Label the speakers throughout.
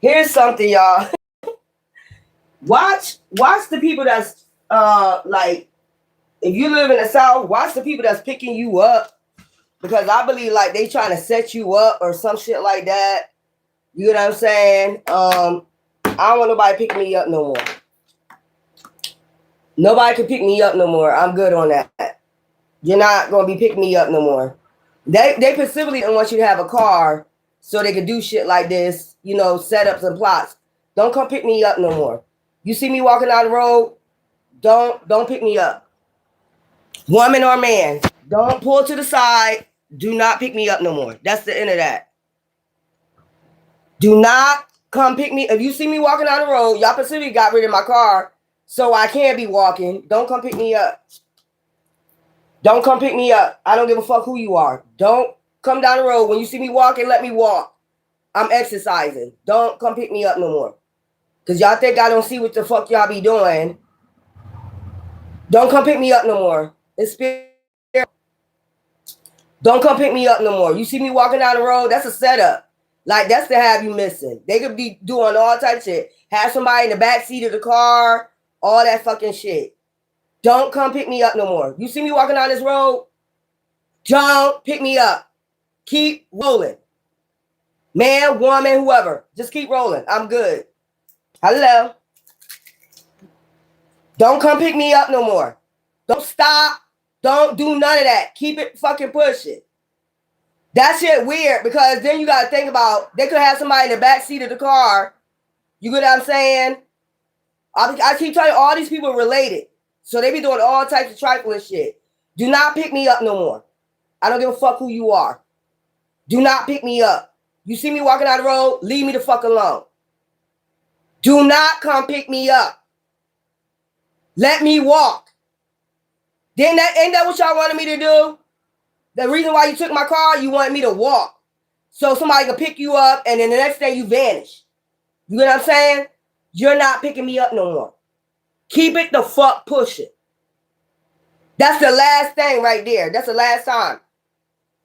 Speaker 1: Here's something, y'all. Watch the people that's like, if you live in the South, watch the people that's picking you up, because I believe like they trying to set you up or some shit like that. You know what I'm saying? I don't want nobody picking me up no more. Nobody can pick me up no more. I'm good on that. You're not gonna be picking me up no more. They specifically don't want you to have a car so they can do shit like this, you know, setups and plots. Don't come pick me up no more. You see me walking down the road, don't pick me up. Woman or man, don't pull to the side. Do not pick me up no more. That's the end of that. Do not come pick me. If you see me walking down the road, y'all specifically got rid of my car so I can't be walking. Don't come pick me up. Don't come pick me up. I don't give a fuck who you are. Don't come down the road. When you see me walking, let me walk. I'm exercising. Don't come pick me up no more. Because y'all think I don't see what the fuck y'all be doing. Don't come pick me up no more. It's spirit. Don't come pick me up no more. You see me walking down the road, that's a setup. Like, that's to have you missing. They could be doing all types of shit. Have somebody in the back seat of the car, all that fucking shit. Don't come pick me up no more. You see me walking down this road, don't pick me up. Keep rolling. Man, woman, whoever. Just keep rolling. I'm good. Hello. Don't come pick me up no more. Don't stop. Don't do none of that. Keep it fucking pushing. That shit weird, because then you gotta think about, they could have somebody in the back seat of the car. You get what I'm saying? I keep telling you, all these people are related. So they be doing all types of trifling shit. Do not pick me up no more. I don't give a fuck who you are. Do not pick me up. You see me walking down the road, leave me the fuck alone. Do not come pick me up. Let me walk. Then ain't that what y'all wanted me to do? The reason why you took my car, you wanted me to walk. So somebody can pick you up and then the next day you vanish. You know what I'm saying? You're not picking me up no more. Keep it the fuck pushing. That's the last thing right there. That's the last time.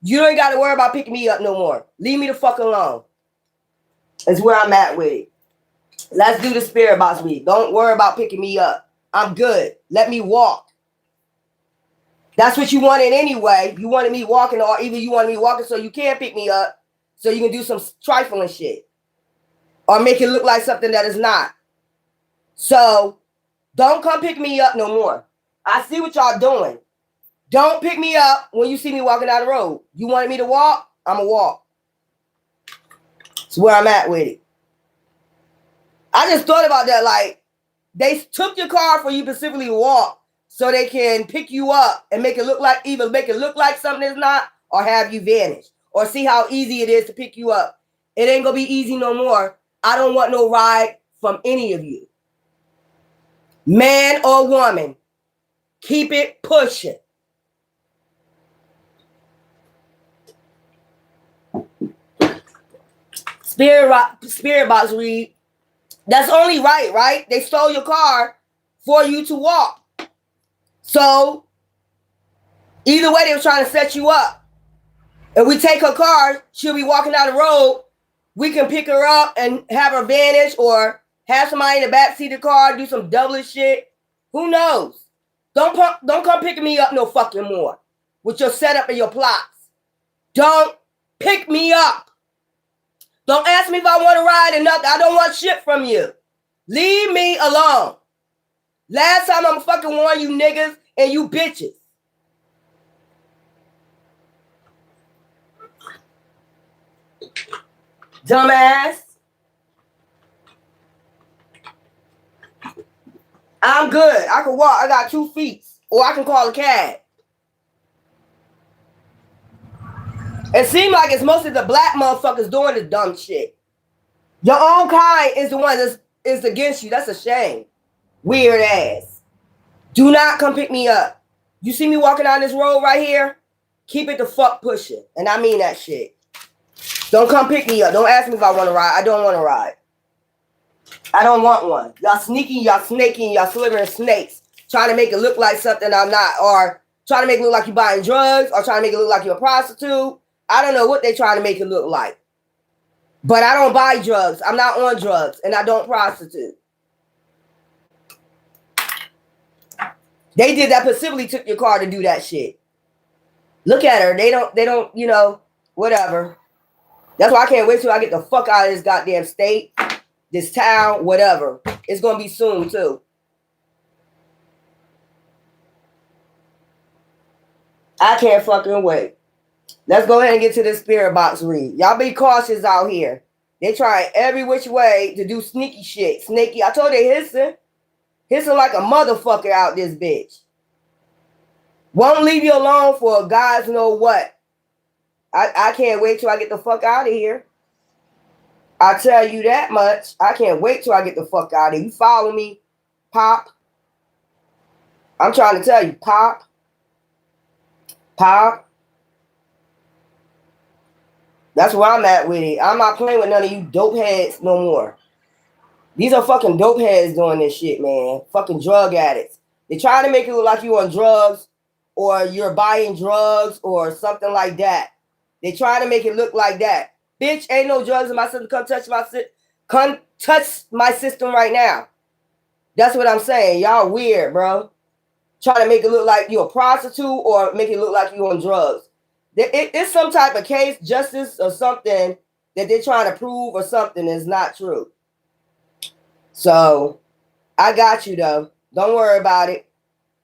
Speaker 1: You ain't got to worry about picking me up no more. Leave me the fuck alone. That's where I'm at with it. Let's do the spirit box week. Don't worry about picking me up. I'm good. Let me walk. That's what you wanted anyway. You wanted me walking, or either you wanted me walking so you can't pick me up, so you can do some trifling shit, or make it look like something that is not. So don't come pick me up no more. I see what y'all doing. Don't pick me up when you see me walking down the road. You wanted me to walk? I'm going to walk. That's where I'm at with it. I just thought about that. Like, they took your car for you specifically to walk so they can pick you up and make it look like, either make it look like something is not, or have you vanish, or see how easy it is to pick you up. It ain't going to be easy no more. I don't want no ride from any of you. Man or woman, keep it pushing. Spirit box read. That's only right? They stole your car for you to walk. So either way, they were trying to set you up. If we take her car, she'll be walking down the road. We can pick her up and have her vanish, or have somebody in the back seat of the car do some devilish shit. Who knows? Don't come picking me up no fucking more with your setup and your plots. Don't pick me up. Don't ask me if I want to ride or nothing. I don't want shit from you. Leave me alone. Last time I'm fucking warn you niggas and you bitches. Dumbass. I'm good. I can walk. I got 2 feet. Or I can call a cab. It seems like it's mostly the black motherfuckers doing the dumb shit. Your own kind is the one that's against you. That's a shame. Weird ass. Do not come pick me up. You see me walking down this road right here? Keep it the fuck pushing. And I mean that shit. Don't come pick me up. Don't ask me if I want to ride. I don't want to ride. I don't want one. Y'all sneaky, y'all snaking, y'all slithering snakes. Trying to make it look like something I'm not. Or trying to make it look like you're buying drugs. Or trying to make it look like you're a prostitute. I don't know what they're trying to make it look like. But I don't buy drugs. I'm not on drugs, and I don't prostitute. They did that, specifically took your car to do that shit. Look at her. They don't, you know, whatever. That's why I can't wait till I get the fuck out of this goddamn state, this town, whatever. It's gonna be soon too. I can't fucking wait. Let's go ahead and get to this spirit box read. Y'all be cautious out here. They try every which way to do sneaky shit. Sneaky. I told they hissing like a motherfucker out this bitch. Won't leave you alone for God's know what. I can't wait till I get the fuck out of here. I tell you that much. I can't wait till I get the fuck out of here. You follow me, Pop? I'm trying to tell you, Pop. Pop. That's where I'm at with it. I'm not playing with none of you dope heads no more. These are fucking dope heads doing this shit, man. Fucking drug addicts. They try to make it look like you on drugs or you're buying drugs or something like that. They try to make it look like that. Bitch, ain't no drugs in my system. Come touch my system right now. That's what I'm saying. Y'all weird, bro. Trying to make it look like you're a prostitute or make it look like you're on drugs. It's some type of case, justice or something that they're trying to prove or something is not true. So, I got you, though. Don't worry about it.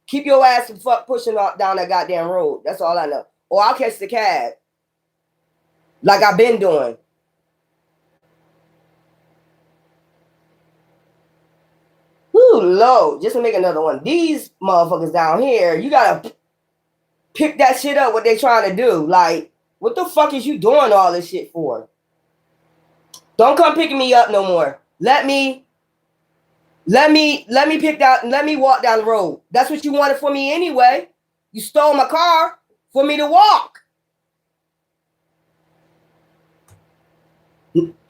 Speaker 1: Keep your ass from fuck pushing down that goddamn road. That's all I know. Or I'll catch the cab. Like I've been doing. Ooh, Lord. Just to make another one. These motherfuckers down here, you gotta pick that shit up, what they trying to do. Like, what the fuck is you doing all this shit for? Don't come picking me up no more. Let me pick that. Let me walk down the road. That's what you wanted for me anyway. You stole my car for me to walk.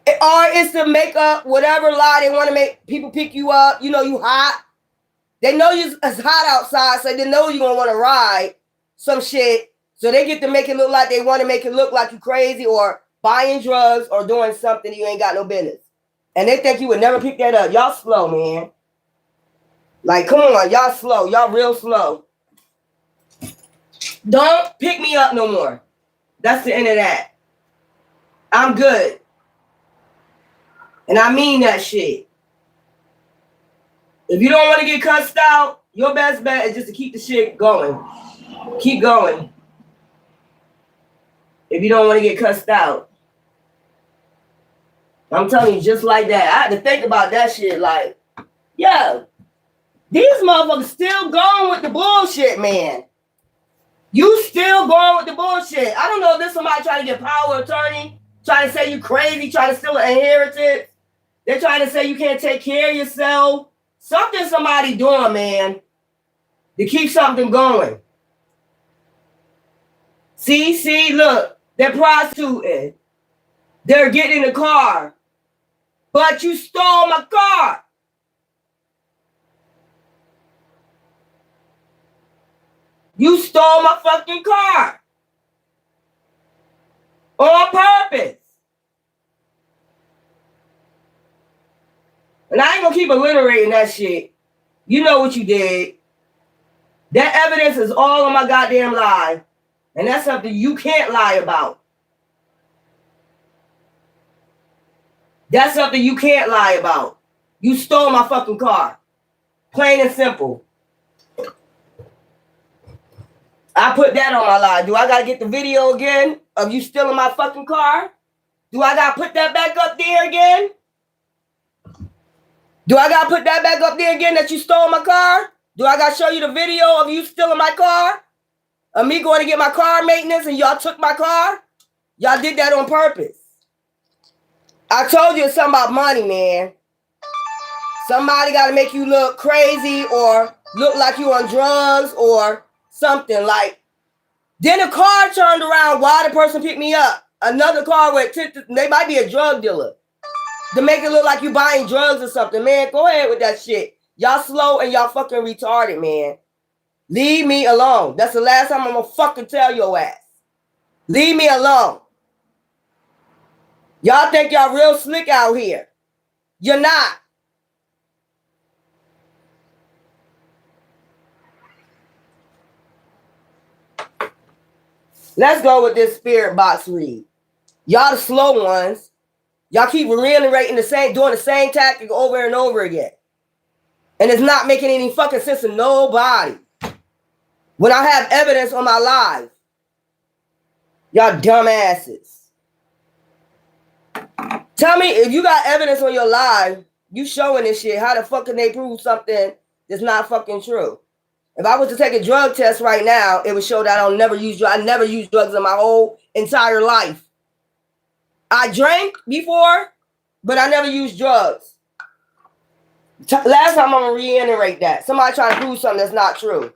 Speaker 1: Or it's to make up whatever lie they want to make people pick you up. You know you hot. They know it's hot outside, so they know you're going to want to ride some shit. So they get to make it look like they want to make it look like you crazy or buying drugs or doing something you ain't got no business. And they think you would never pick that up. Y'all slow, man. Like, come on. Y'all slow. Y'all real slow. Don't pick me up no more. That's the end of that. I'm good. And I mean that shit. If you don't want to get cussed out, your best bet is just to keep the shit going. Keep going. If you don't want to get cussed out. I'm telling you, just like that. I had to think about that shit like, yeah, these motherfuckers still going with the bullshit, man. You still going with the bullshit. I don't know if this somebody trying to get power of attorney, trying to say you crazy, trying to steal an inheritance. They're trying to say you can't take care of yourself. Something somebody doing, man, to keep something going. See, look, they're prostituting. They're getting in the car. But you stole my car. You stole my fucking car. On purpose. And I ain't gonna keep alliterating that shit. You know what you did. That evidence is all on my goddamn lie. And that's something you can't lie about. That's something you can't lie about. You stole my fucking car. Plain and simple. I put that on my lie. Do I gotta get the video again of you stealing my fucking car? Do I gotta put that back up there again? Do I gotta put that back up there again that you stole my car? Do I gotta show you the video of you stealing my car? Of me going to get my car maintenance and y'all took my car? Y'all did that on purpose. I told you it's something about money, man. Somebody got to make you look crazy or look like you on drugs or something. Like, then a car turned around. Why the person picked me up? Another car went, they might be a drug dealer. To make it look like you buying drugs or something. Man, go ahead with that shit. Y'all slow and y'all fucking retarded, man. Leave me alone. That's the last time I'm going to fucking tell your ass. Leave me alone. Y'all think y'all real slick out here. You're not. Let's go with this spirit box read. Y'all the slow ones. Y'all keep reiterating doing the same tactic over and over again. And it's not making any fucking sense to nobody. When I have evidence on my live. Y'all dumbasses. Tell me, if you got evidence on your live, you showing this shit, how the fuck can they prove something that's not fucking true? If I was to take a drug test right now, it would show that I never used drugs in my whole entire life. I drank before, but I never used drugs. Last time I'm gonna reiterate that. Somebody trying to prove something that's not true.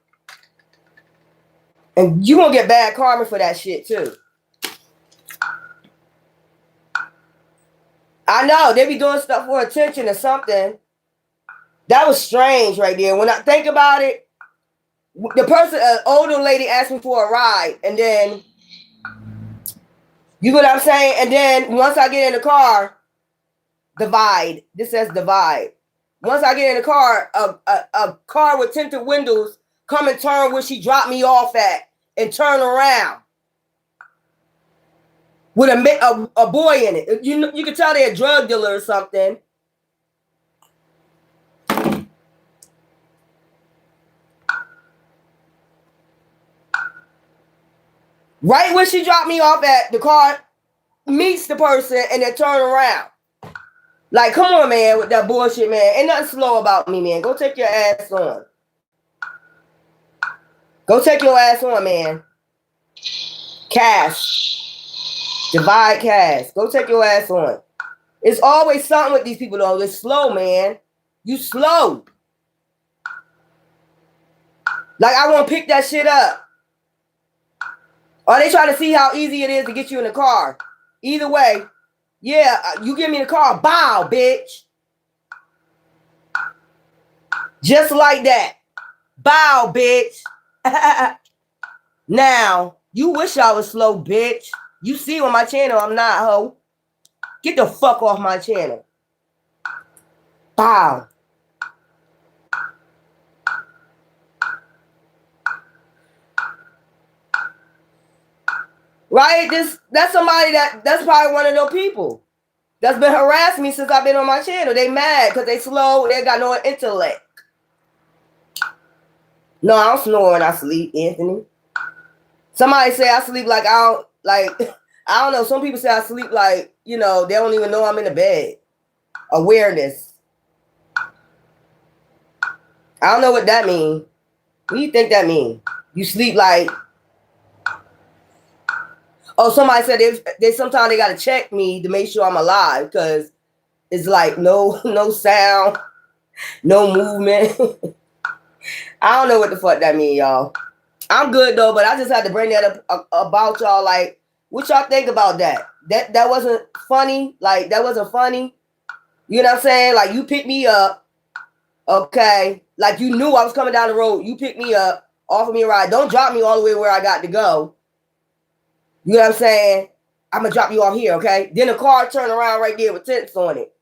Speaker 1: And you gonna get bad karma for that shit too. I know, they be doing stuff for attention or something. That was strange right there. When I think about it, the person, an older lady asked me for a ride, and then, you know what I'm saying? And then once I get in the car, divide. This says divide. Once I get in the car, a car with tinted windows come and turn where she dropped me off at and turn around with a boy in it. You can tell they're a drug dealer or something. Right where she dropped me off at, the car meets the person and then turn around. Like, come on, man, with that bullshit, man. Ain't nothing slow about me, man. Go take your ass on. Go take your ass on, man. Cash. Divide cash. Go take your ass on. It's always something with these people, though. They're slow, man. You slow. Like, I want to pick that shit up. Or they trying to see how easy it is to get you in the car. Either way, yeah, you give me the car, bow, bitch. Just like that. Bow, bitch. Now, you wish I was slow, bitch. You see on my channel, I'm not, ho. Get the fuck off my channel. Bow. Right? That's somebody that's probably one of those people that's been harassing me since I've been on my channel. They mad because they slow, they got no intellect. No, I don't snore when I sleep, Anthony. Somebody say I sleep like I don't know. Some people say I sleep like, they don't even know I'm in the bed. Awareness. I don't know what that means. What do you think that means? You sleep like... Oh, somebody said they sometimes they gotta check me to make sure I'm alive because it's like no sound, no movement. I don't know what the fuck that mean, y'all. I'm good though, but I just had to bring that up about y'all. Like, what y'all think about that? That wasn't funny. Like, that wasn't funny. You know what I'm saying? Like, you picked me up, okay? Like, you knew I was coming down the road. You picked me up, offered me a ride. Don't drop me all the way where I got to go. You know what I'm saying? I'm going to drop you off here, okay? Then the car turn around right there with tents on it.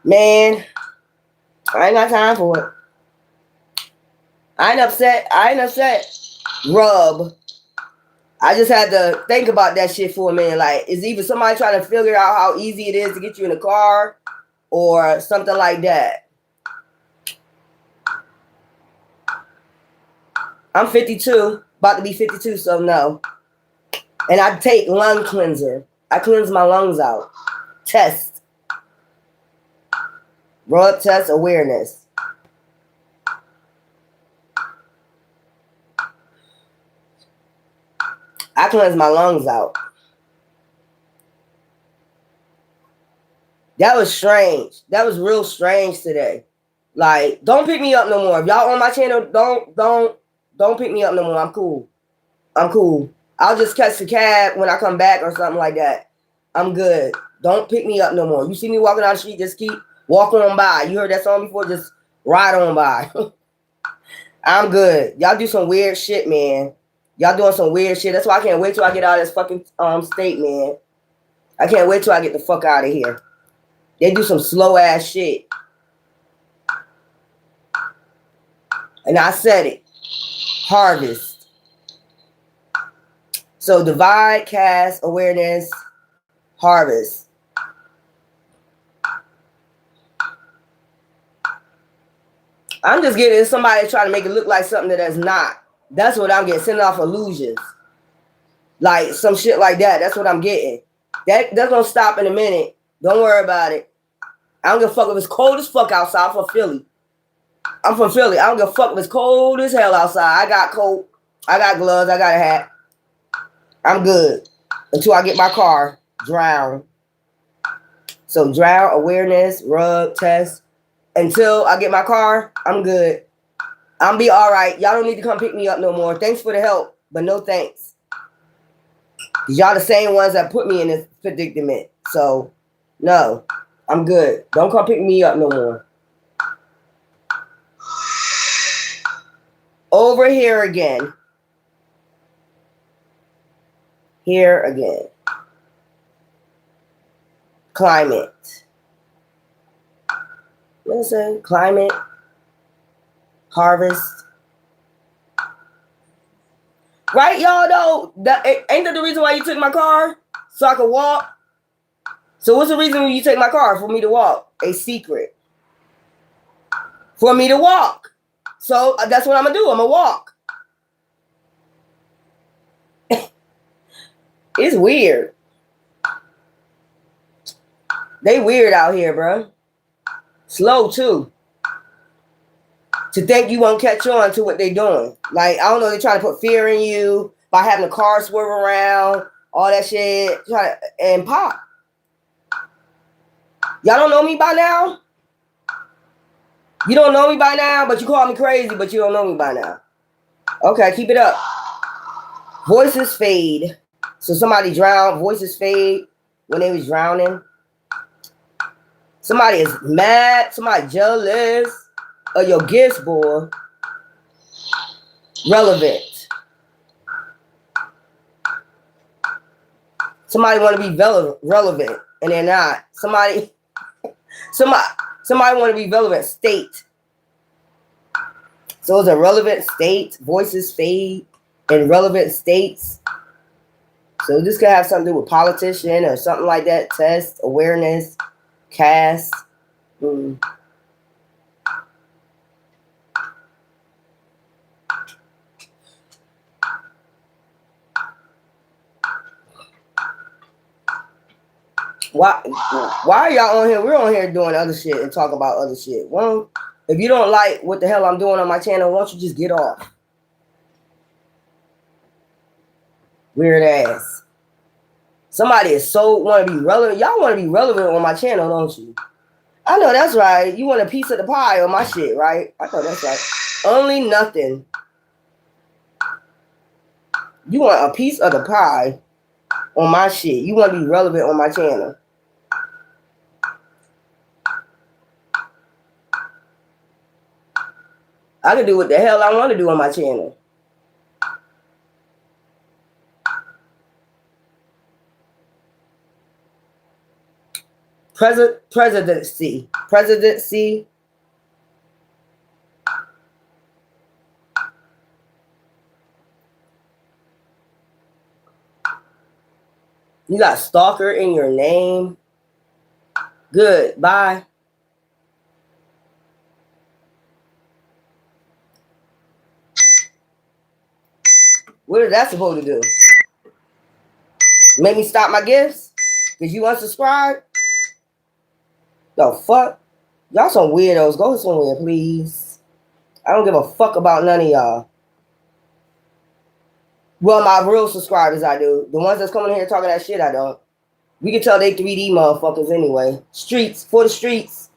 Speaker 1: Man, I ain't got time for it. I ain't upset. Rub. I just had to think about that shit for a minute. Like, is either somebody trying to figure out how easy it is to get you in the car or something like that. I'm 52, about to be 52, so no. And I take lung cleanser. I cleanse my lungs out. Test. Rub test awareness. I cleanse my lungs out. That was strange. That was real strange today. Like, don't pick me up no more. If y'all on my channel, don't pick me up no more. I'm cool. I'll just catch the cab when I come back or something like that. I'm good. Don't pick me up no more. You see me walking down the street, just keep walking on by. You heard that song before? Just ride on by. I'm good. Y'all do some weird shit, man. Y'all doing some weird shit. That's why I can't wait till I get out of this fucking state, man. I can't wait till I get the fuck out of here. They do some slow ass shit. And I said it. Harvest. So divide, cast, awareness, harvest. I'm just getting somebody trying to make it look like something that is not. That's what I'm getting. Sending off illusions. Like some shit like that. That's what I'm getting. That's gonna stop in a minute. Don't worry about it. I don't give a fuck if it's cold as fuck outside. I'm from Philly. I'm from Philly. I don't give a fuck if it's cold as hell outside. I got coat. I got gloves. I got a hat. I'm good. Until I get my car. Drown. So drown, awareness, rub, test. Until I get my car, I'm good. I'm be all right. Y'all don't need to come pick me up no more. Thanks for the help, but no thanks. Y'all the same ones that put me in this predicament. So, no, I'm good. Don't come pick me up no more. Over here again. Here again. Climate. Listen, climate. Harvest. Right, y'all, though? Ain't that the reason why you took my car? So I could walk? So what's the reason you take my car? For me to walk? A secret. For me to walk. So that's what I'm going to do. I'm going to walk. It's weird. They weird out here, bro. Slow, too. To think you won't catch on to what they doing. Like, I don't know, they trying to put fear in you by having the car swerve around, all that shit, and pop. Y'all don't know me by now? You don't know me by now, but you call me crazy, but you don't know me by now. Okay, keep it up. Voices fade. So somebody drowned, voices fade when they was drowning. Somebody is mad, somebody jealous. Your gifts, boy. Relevant. Somebody want to be relevant, and they're not. Somebody want to be relevant. State. So it's a relevant state. Voices fade in relevant states. So this could have something to do with politician or something like that. Test, awareness, cast. Why are y'all on here? We're on here doing other shit and talk about other shit. Well, if you don't like what the hell I'm doing on my channel, why don't you just get off? Weird ass. Somebody is so want to be relevant. Y'all want to be relevant on my channel, don't you? I know that's right. You want a piece of the pie on my shit, right? I know that's right. Only nothing. You want a piece of the pie on my shit. You want to be relevant on my channel. I can do what the hell I want to do on my channel. Presidency. You got stalker in your name. Good. Bye. What is that supposed to do? Make me stop my gifts? Because you unsubscribe? The fuck? Y'all some weirdos. Go somewhere, please. I don't give a fuck about none of y'all. Well, my real subscribers, I do. The ones that's coming here talking that shit, I don't. We can tell they 3D motherfuckers anyway. Streets. For the streets.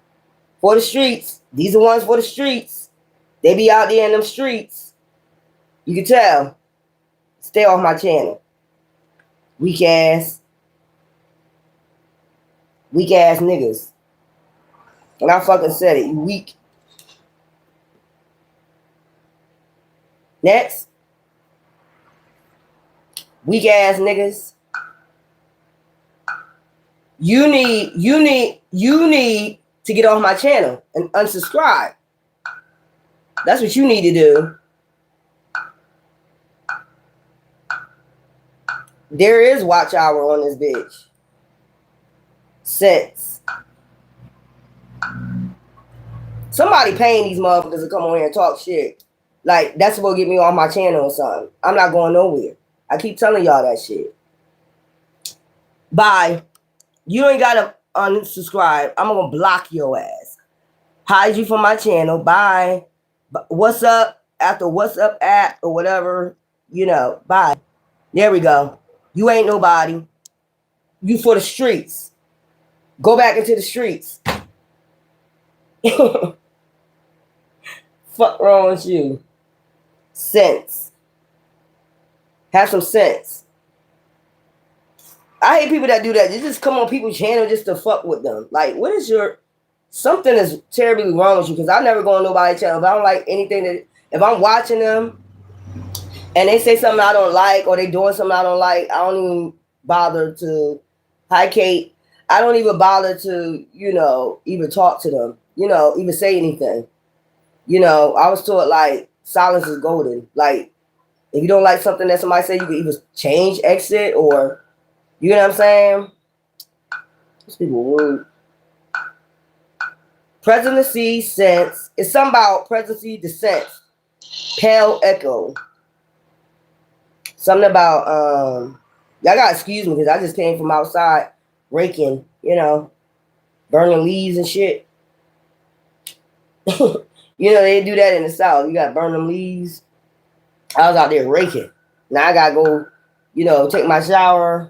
Speaker 1: For the streets. These are ones for the streets. They be out there in them streets. You can tell. Stay off my channel. Weak ass. Weak ass niggas. And I fucking said it. You weak. Next. Weak ass niggas. You need to get off my channel and unsubscribe. That's what you need to do. There is watch hour on this bitch. Sense. Somebody paying these motherfuckers to come on here and talk shit. Like, that's what will get me on my channel or something. I'm not going nowhere. I keep telling y'all that shit. Bye. You ain't gotta unsubscribe. I'm gonna block your ass. Hide you from my channel. Bye. What's up? After what's up at or whatever, you know. Bye. There we go. You ain't nobody. You for the streets. Go back into the streets. Fuck wrong with you? Sense. Have some sense. I hate people that do that. They just come on people's channel just to fuck with them. Like, what is your... Something is terribly wrong with you, because I never go on nobody's channel. If I don't like anything that... If I'm watching them and they say something I don't like or they doing something I don't like, I don't even bother to... Hi, Kate. I don't even bother to, you know, even talk to them. You know, even say anything. You know, I was taught, like, silence is golden. Like, if you don't like something that somebody say, you can either change, exit, or... You know what I'm saying? These people rude. Presidency, sense. It's something about presidency, descent. Pale echo. Something about, y'all gotta excuse me because I just came from outside raking, you know, burning leaves and shit. You know, they do that in the South. You gotta burn them leaves. I was out there raking. Now I gotta go, you know, take my shower.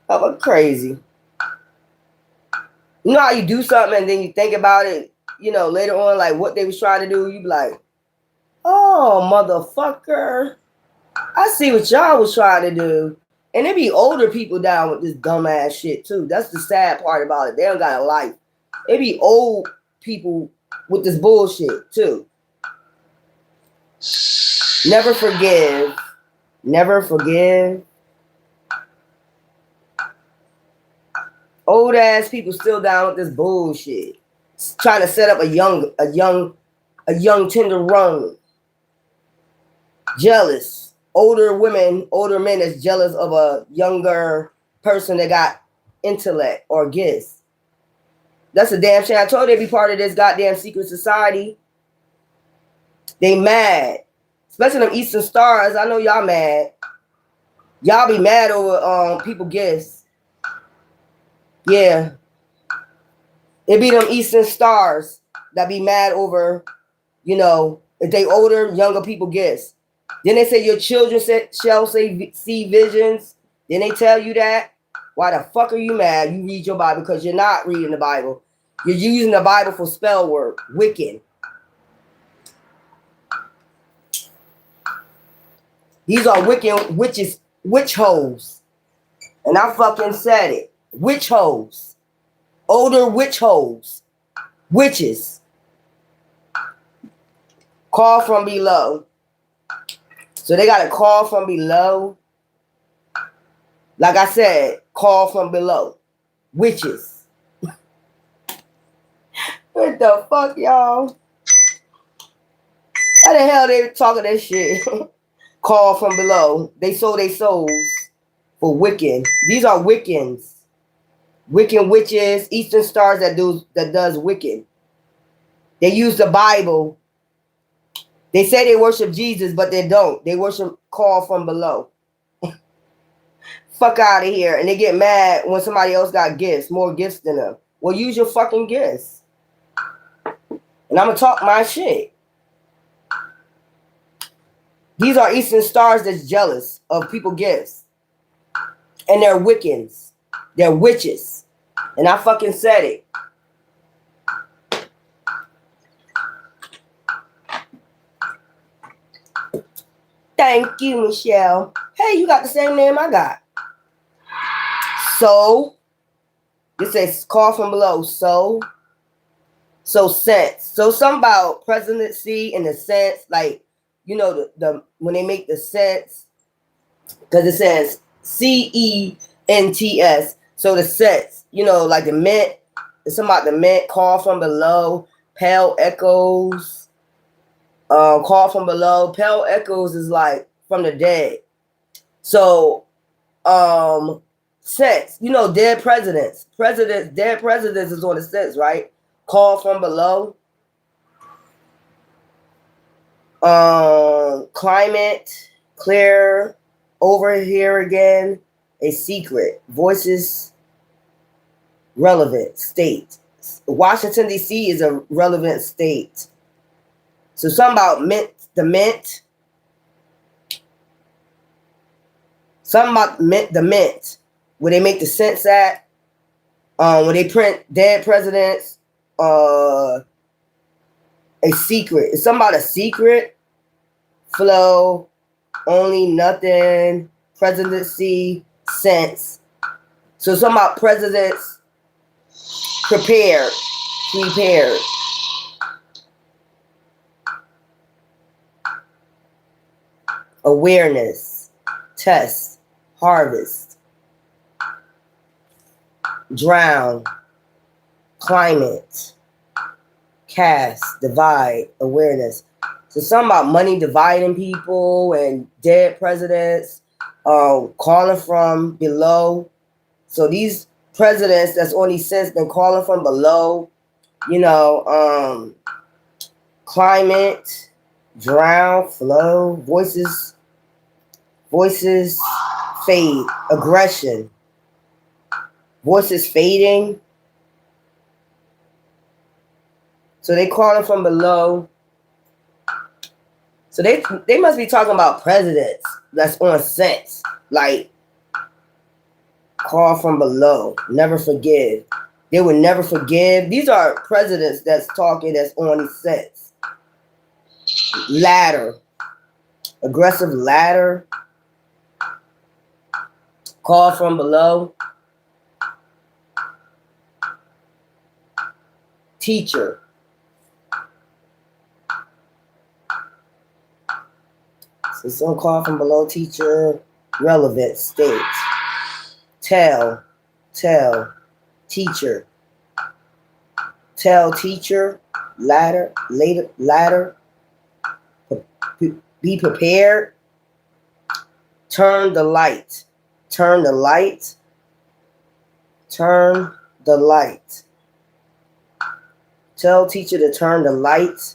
Speaker 1: Oh, I'm crazy. You know how you do something and then you think about it, you know, later on, like what they was trying to do, you be like, oh, motherfucker. I see what y'all was trying to do. And there be older people down with this dumbass shit, too. That's the sad part about it. They don't got a life. It be old people with this bullshit, too. Never forgive. Never forgive. Old ass people still down with this bullshit. Trying to set up a young tenderoni. Jealous. Older women, older men that's jealous of a younger person that got intellect or gifts. That's a damn shame. I told you they'd be part of this goddamn secret society. They mad. Especially them Eastern Stars. I know y'all mad. Y'all be mad over people gifts. Yeah. It be them Eastern Stars that be mad over, you know, if they older, younger people gifts. Then they say your children shall see visions. Then they tell you that. Why the fuck are you mad? You read your Bible because you're not reading the Bible. You're using the Bible for spell work. Wiccan. These are Wiccan witches, witch hoes. And I fucking said it. Witch hoes. Older witch hoes. Witches. Call from below. So they got to call from below. Like I said, call from below. Witches. What the fuck, y'all? How the hell they talking that shit? Call from below. They sold their souls for Wiccan. These are Wiccans. Wiccan witches, Eastern Stars that does Wiccan. They use the Bible. They say they worship Jesus, but they don't. They worship call from below. Fuck out of here. And they get mad when somebody else got gifts, more gifts than them. Well, use your fucking gifts. And I'm going to talk my shit. These are Eastern Stars that's jealous of people's gifts. And they're Wiccans. They're witches. And I fucking said it. Thank you, Michelle. Hey, you got the same name I got. So, this says call from below. So sense. So something about presidency in the sense, like, you know, the when they make the sense, because it says CENTS. So the sets, you know, like the mint, it's about the mint, call from below, pale echoes, call from below. Pale echoes is like from the dead. So, sets, you know, dead presidents. Dead presidents is on the sets, right? Call from below. Climate, clear, over here again, a secret. Voices, relevant state. Washington, D.C. is a relevant state. So something about the mint. Something about the mint, where they make the cents at. Where they print dead presidents. A secret. It's something about a secret. Flow, only, nothing, presidency, sense. So something about presidents prepared. Awareness, test, harvest, drown, climate, cast, divide, awareness. So something about money dividing people and dead presidents, calling from below. So these presidents that's on these since been calling from below, you know, climate, drown, flow, voices fade, aggression, voices fading. So they calling from below. So they must be talking about presidents that's on sense, like call from below, never forgive. They would never forgive. These are presidents that's talking that's on these sets. Ladder, aggressive ladder, call from below. Teacher. So some call from below, teacher, relevant state. Tell, teacher. Tell, teacher, ladder, ladder. Be prepared. Turn the light. Turn the light. Turn the light. Tell teacher to turn the light.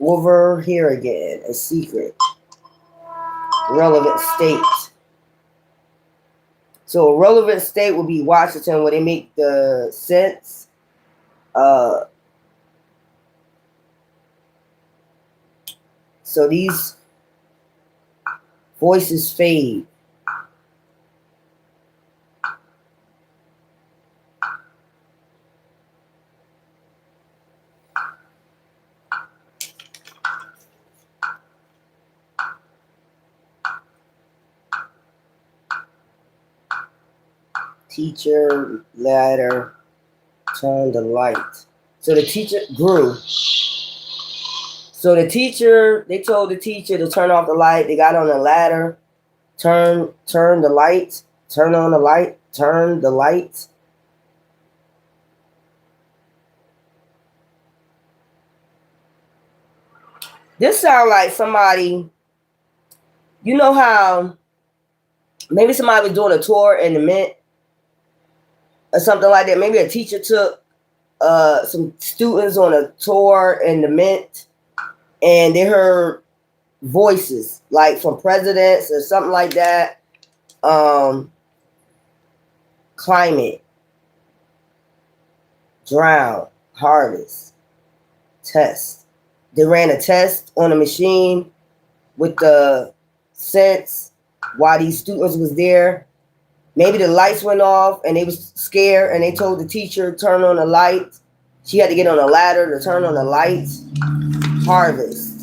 Speaker 1: Over here again, a secret. Relevant state. So a relevant state would be Washington, where they make the sense. So these voices fade. Teacher, ladder, turn the light. So the teacher grew. So the teacher, they told the teacher to turn off the light. They got on the ladder, turn the light, turn on the light, turn the light. This sounds like somebody, you know how maybe somebody was doing a tour in the Mint or something like that. Maybe a teacher took some students on a tour in the Mint and they heard voices like from presidents or something like that. Climate, drown, harvest, test. They ran a test on a machine with the sense while these students was there. Maybe the lights went off and they was scared and they told the teacher turn on the light. She had to get on a ladder to turn on the lights. Harvest.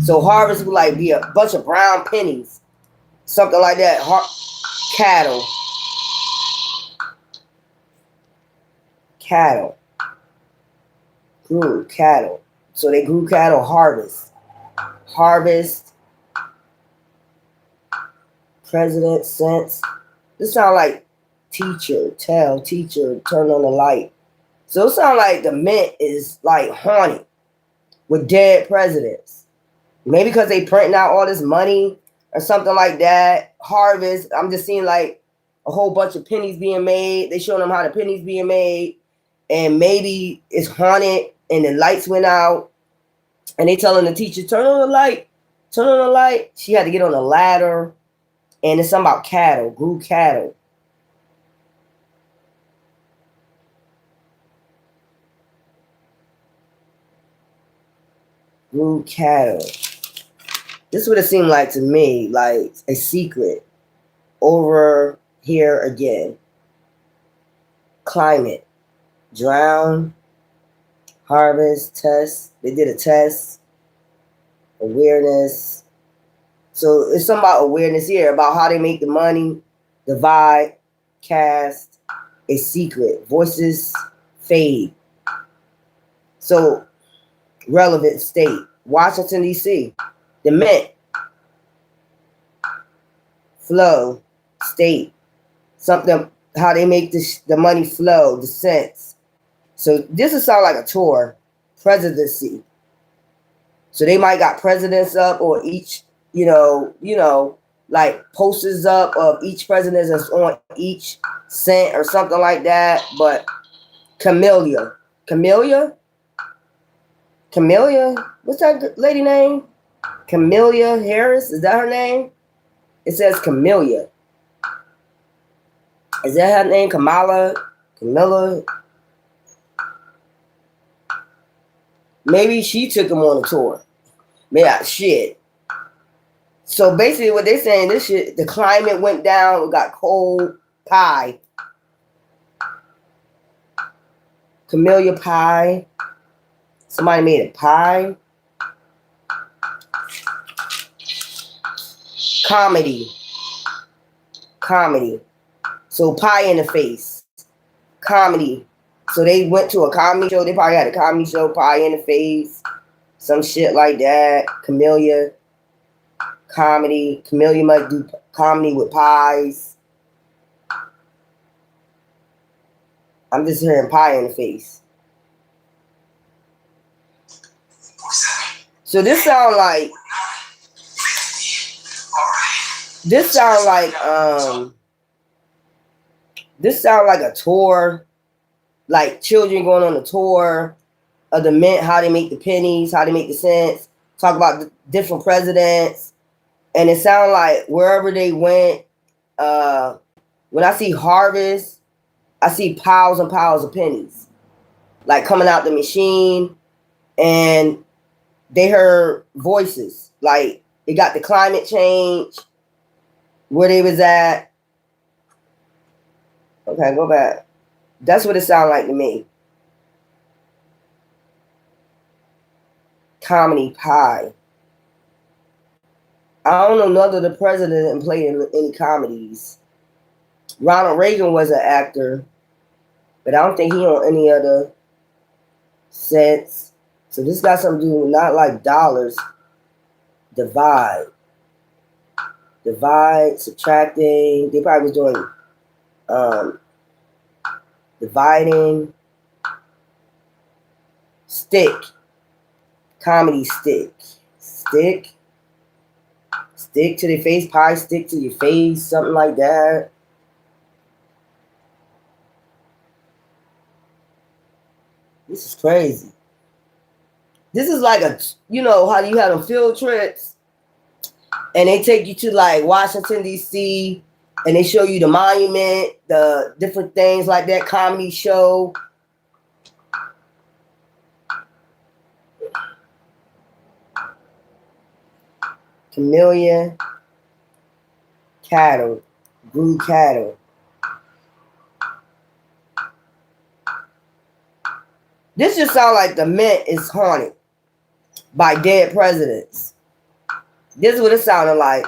Speaker 1: So harvest would like be a bunch of brown pennies. Something like that. Cattle. Cattle. Grew cattle. So they grew cattle. Harvest. Harvest. President sense. This sound like teacher, tell, teacher, turn on the light. So it sounds like the mint is like haunted with dead presidents. Maybe because they printing out all this money or something like that. Harvest, I'm just seeing like a whole bunch of pennies being made. They showing them how the pennies being made. And maybe it's haunted and the lights went out. And they telling the teacher, turn on the light, turn on the light. She had to get on a ladder. And it's something about cattle, grew cattle. Grew cattle. This would have seemed like to me, like a secret. Over here again. Climate. Drown. Harvest. Test. They did a test. Awareness. So it's something about awareness here, about how they make the money. Divide. Cast. A secret. Voices fade. So relevant state. Washington, D.C. The mint. Flow. State. Something, how they make the money flow, the sense. So this would sound like a tour. Presidency. So they might got presidents up or each, like posters up of each president that's on each cent or something like that. But Camellia. What's that lady name? Camellia Harris. Is that her name? It says Camellia. Is that her name? Camilla? Maybe she took him on a tour. Yeah, shit. So basically what they're saying, this shit, the climate went down, it got cold, pie. Camellia pie. Somebody made a pie. Comedy. So pie in the face. Comedy. So they went to a comedy show. They probably had a comedy show, pie in the face. Some shit like that. Camellia. Comedy. Camellia might do comedy with pies. I'm just hearing pie in the face. So this sound like a tour, like children going on a tour of the mint, how they make the pennies, how they make the cents, talk about the different presidents. And it sounds like wherever they went, when I see harvest, I see piles and piles of pennies, like coming out the machine, and they heard voices, like it got the climate change, where they was at. Okay, go back. That's what it sounded like to me. Comedy pie. I don't know none of the president and played in any comedies. Ronald Reagan was an actor, but I don't think he on any other sets. So this got something to do with not like dollars. Divide, subtracting. They probably was doing dividing. Stick. Comedy stick. Stick to their face. Pie stick to your face. Something like that. This is crazy. This is like how you have them field trips and they take you to like Washington, D.C. and they show you the monument, the different things like that, comedy show. Camellia, cattle, grew cattle. This just sounds like the mint is haunted by dead presidents. This is what it sounded like.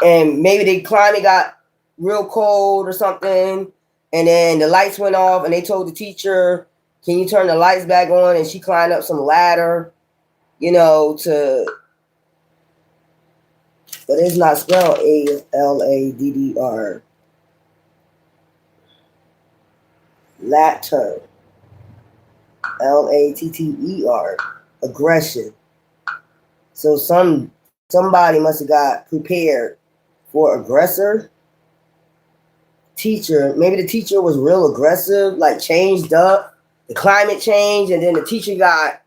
Speaker 1: And maybe the climate got real cold or something, and then the lights went off, and they told the teacher, can you turn the lights back on? And she climbed up some ladder, to But it's not spelled ALADDR. Latter. LATTER. Aggression. So somebody must have got prepared for aggressor. Teacher. Maybe the teacher was real aggressive, like changed up. The climate change, and then the teacher got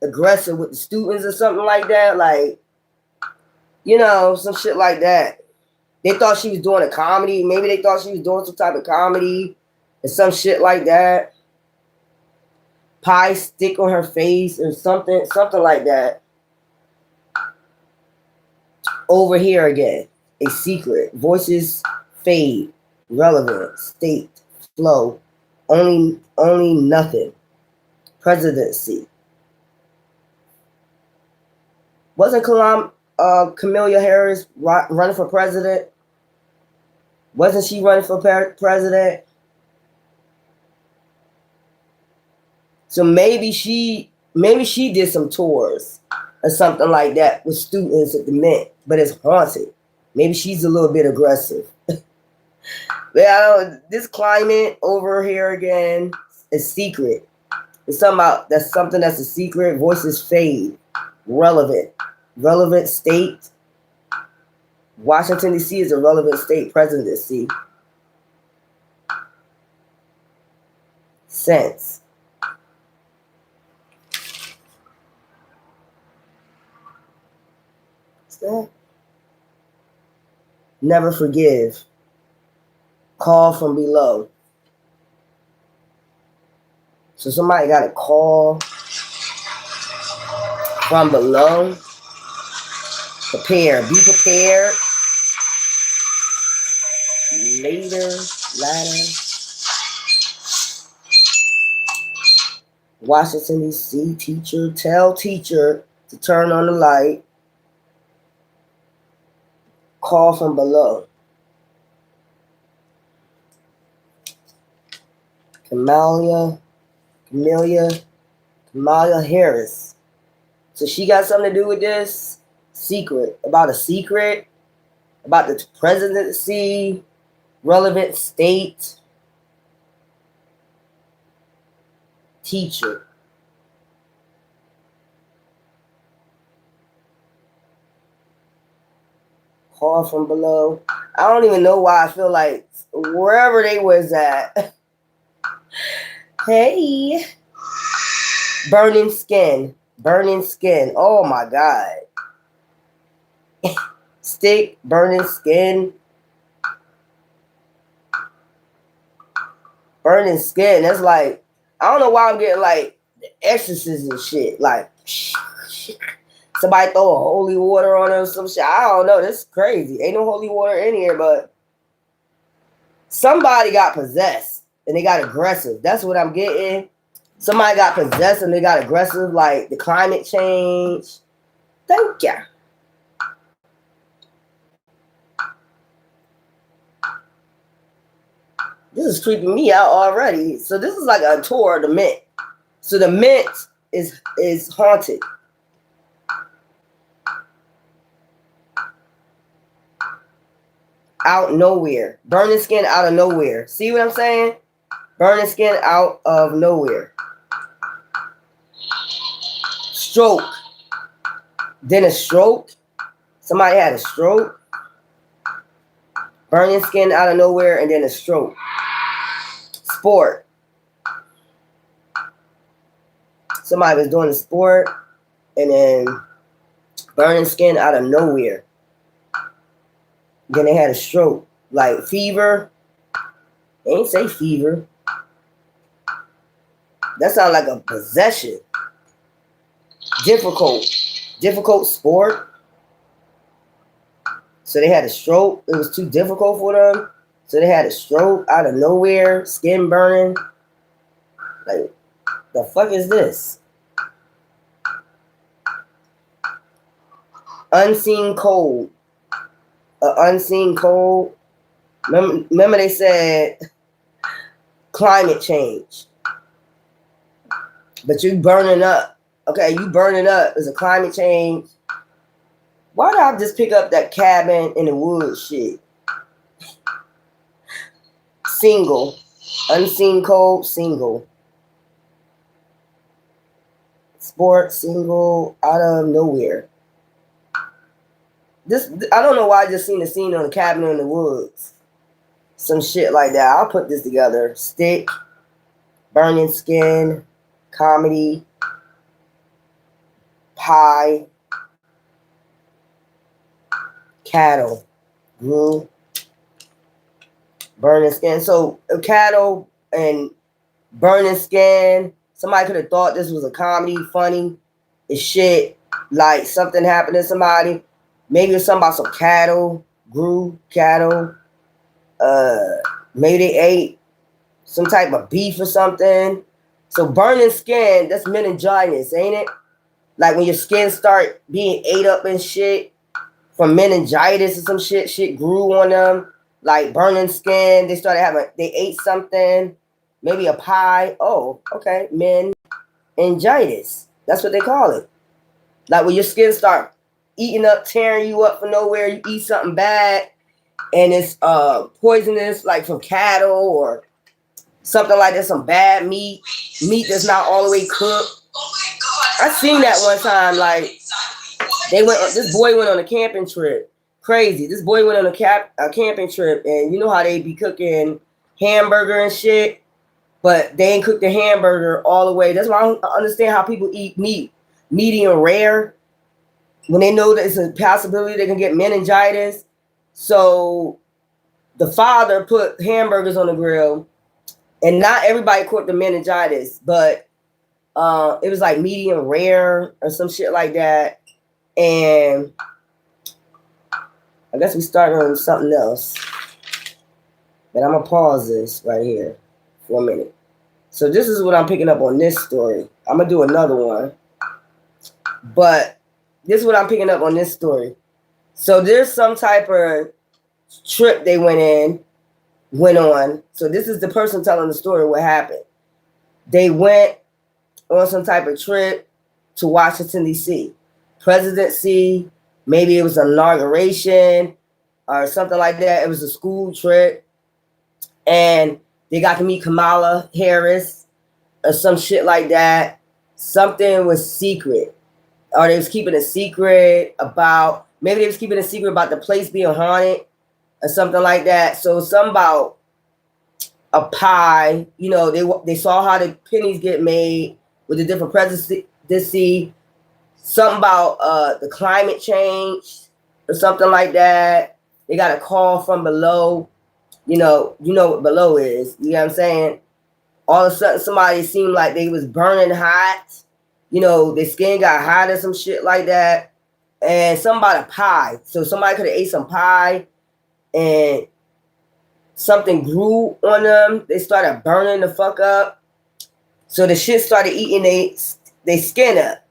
Speaker 1: aggressive with the students or something like that. Like, you know, some shit like that. They thought she was doing a comedy. Maybe they thought she was doing some type of comedy and some shit like that. Pie stick on her face or something like that. Over here again. A secret. Voices fade. Relevant. State. Flow. Only nothing. Presidency. Wasn't Kamala Harris running for president? Wasn't she running for president? So maybe she did some tours or something like that with students at the Mint, but it's haunted. Maybe she's a little bit aggressive. Well, this climate over here again is secret. It's something that's a secret. Voices fade. Relevant state. Washington, D.C. is a relevant state presidency. Sense. What's that? Never forgive. Call from below. So somebody got a call from below. Prepare. Be prepared. Ladder. Washington, D.C. Teacher. Tell teacher to turn on the light. Call from below. Kamala Harris. So she got something to do with this? Secret. About a secret? About the presidency? Relevant state? Teacher. Call from below. I don't even know why I feel like wherever they was at. Hey. Burning skin. Oh my God. Stick, burning skin. Burning skin. That's like, I don't know why I'm getting like the exorcism and shit. Like, somebody throw a holy water on her or some shit. I don't know. This is crazy. Ain't no holy water in here, but somebody got possessed and they got aggressive. That's what I'm getting. Somebody got possessed and they got aggressive, like the climate change. Thank you. This is creeping me out already. So this is like a tour of the Mint. So the Mint is haunted. Out nowhere. Burning skin out of nowhere. See what I'm saying? Burning skin out of nowhere. Stroke. Then a stroke. Somebody had a stroke. Burning skin out of nowhere and then a stroke. Sport. Somebody was doing a sport and then burning skin out of nowhere. Then they had a stroke. Like fever. They ain't say fever. That sounds like a possession. Difficult sport. So they had a stroke. It was too difficult for them. So they had a stroke out of nowhere. Skin burning. Like, the fuck is this? Unseen cold. Unseen cold. Remember they said climate change. But you burning up. Okay, you burning up is a climate change. Why did I just pick up that cabin in the woods shit? Single. Unseen code, single. Sports, single, out of nowhere. This, I don't know why I just seen the scene on the cabin in the woods. Some shit like that. I'll put this together. Stick, burning skin, comedy, pie, cattle, grew, burning skin. So cattle and burning skin. Somebody could have thought this was a comedy, funny as shit. Like something happened to somebody. Maybe it's something about some cattle, grew cattle. Maybe they ate some type of beef or something. So burning skin, that's meningitis, ain't it? Like when your skin start being ate up and shit from meningitis or some shit. Shit grew on them. Like burning skin. They ate something. Maybe a pie. Oh, okay. Meningitis. That's what they call it. Like when your skin start eating up, tearing you up from nowhere. You eat something bad and it's poisonous, like from cattle or something like that, some bad meat that's not all the way cooked. I seen that one time. Like this boy went on a camping trip. Crazy. This boy went on a camping trip, and you know how they be cooking hamburger and shit, but they ain't cook the hamburger all the way. That's why I don't understand how people eat meat medium rare when they know that it's a possibility they can get meningitis. So the father put hamburgers on the grill, and not everybody caught the meningitis, but it was like medium rare or some shit like that. And I guess we started on something else. But I'm going to pause this right here for a minute. So this is what I'm picking up on this story. I'm going to do another one. But this is what I'm picking up on this story. So there's some type of trip they went on. So this is the person telling the story what happened. They went on some type of trip to Washington, D.C. Presidency, maybe it was an inauguration or something like that. It was a school trip. And they got to meet Kamala Harris or some shit like that. Something was secret. Or they was keeping a secret about, maybe they was keeping a secret about the place being haunted or something like that. So something about a pie. You know, they saw how the pennies get made with the different presidency. Something about the climate change or something like that. They got a call from below. You know what below is. You know what I'm saying? All of a sudden, somebody seemed like they was burning hot. You know, their skin got hot or some shit like that. And something about a pie. So somebody could have ate some pie and something grew on them. They started burning the fuck up. So the shit started eating they skin up.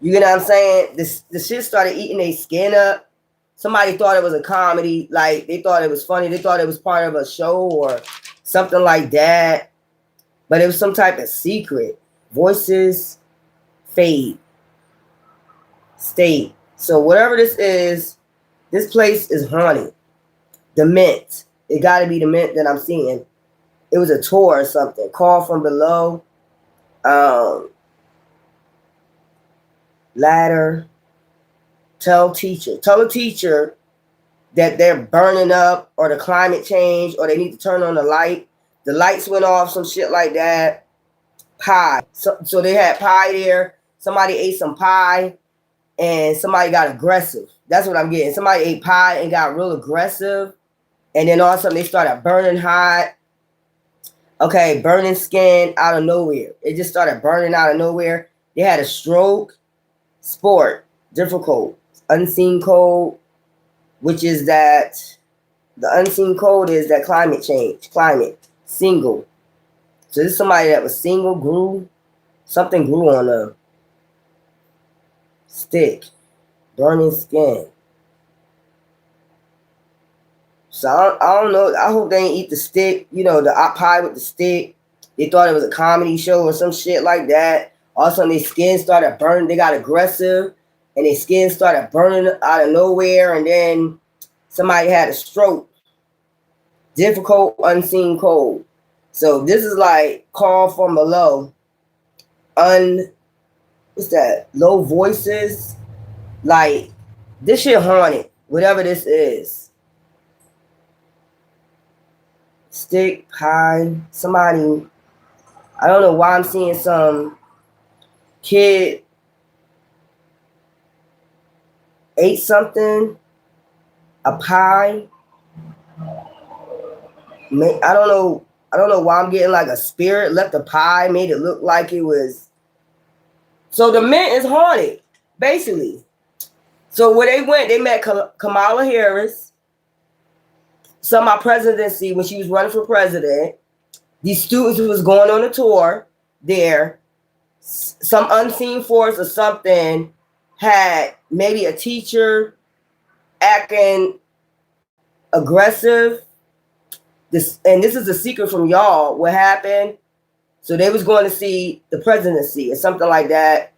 Speaker 1: You get what I'm saying? The shit started eating their skin up. Somebody thought it was a comedy. Like, they thought it was funny. They thought it was part of a show or something like that. But it was some type of secret. Voices fade. State. So whatever this is, this place is haunted. The Mint. It got to be the Mint that I'm seeing. It was a tour or something. Call from below. Ladder. Tell a teacher that they're burning up or the climate change or they need to turn on the light. The lights went off, some shit like that. Pie. So they had pie there. Somebody ate some pie and somebody got aggressive. That's what I'm getting. Somebody ate pie and got real aggressive. And then all of a sudden they started burning hot. Okay, burning skin out of nowhere. It just started burning out of nowhere. They had a stroke. Sport. Difficult. Unseen code, which is that the unseen code is that climate change. Climate. Single. So this is somebody that was single, grew. Something grew on them. Stick. Burning skin. So I don't know. I hope they ain't eat the stick. You know, the pie with the stick. They thought it was a comedy show or some shit like that. All of a sudden, their skin started burning. They got aggressive. and their skin started burning out of nowhere, and then somebody had a stroke. Difficult, unseen cold. So this is like call from below. What's that? Low voices. Like this shit haunted. Whatever this is. Stick, pie, somebody. I don't know why I'm seeing some kid ate something, a pie. I don't know why I'm getting like a spirit left a pie, made it look like it was. So the mint is haunted, basically. So where they went, they met Kamala Harris. Some of my presidency when she was running for president. These students who was going on a tour there. Some unseen force or something had maybe a teacher acting aggressive. This is a secret from y'all. What happened? So they was going to see the presidency or something like that,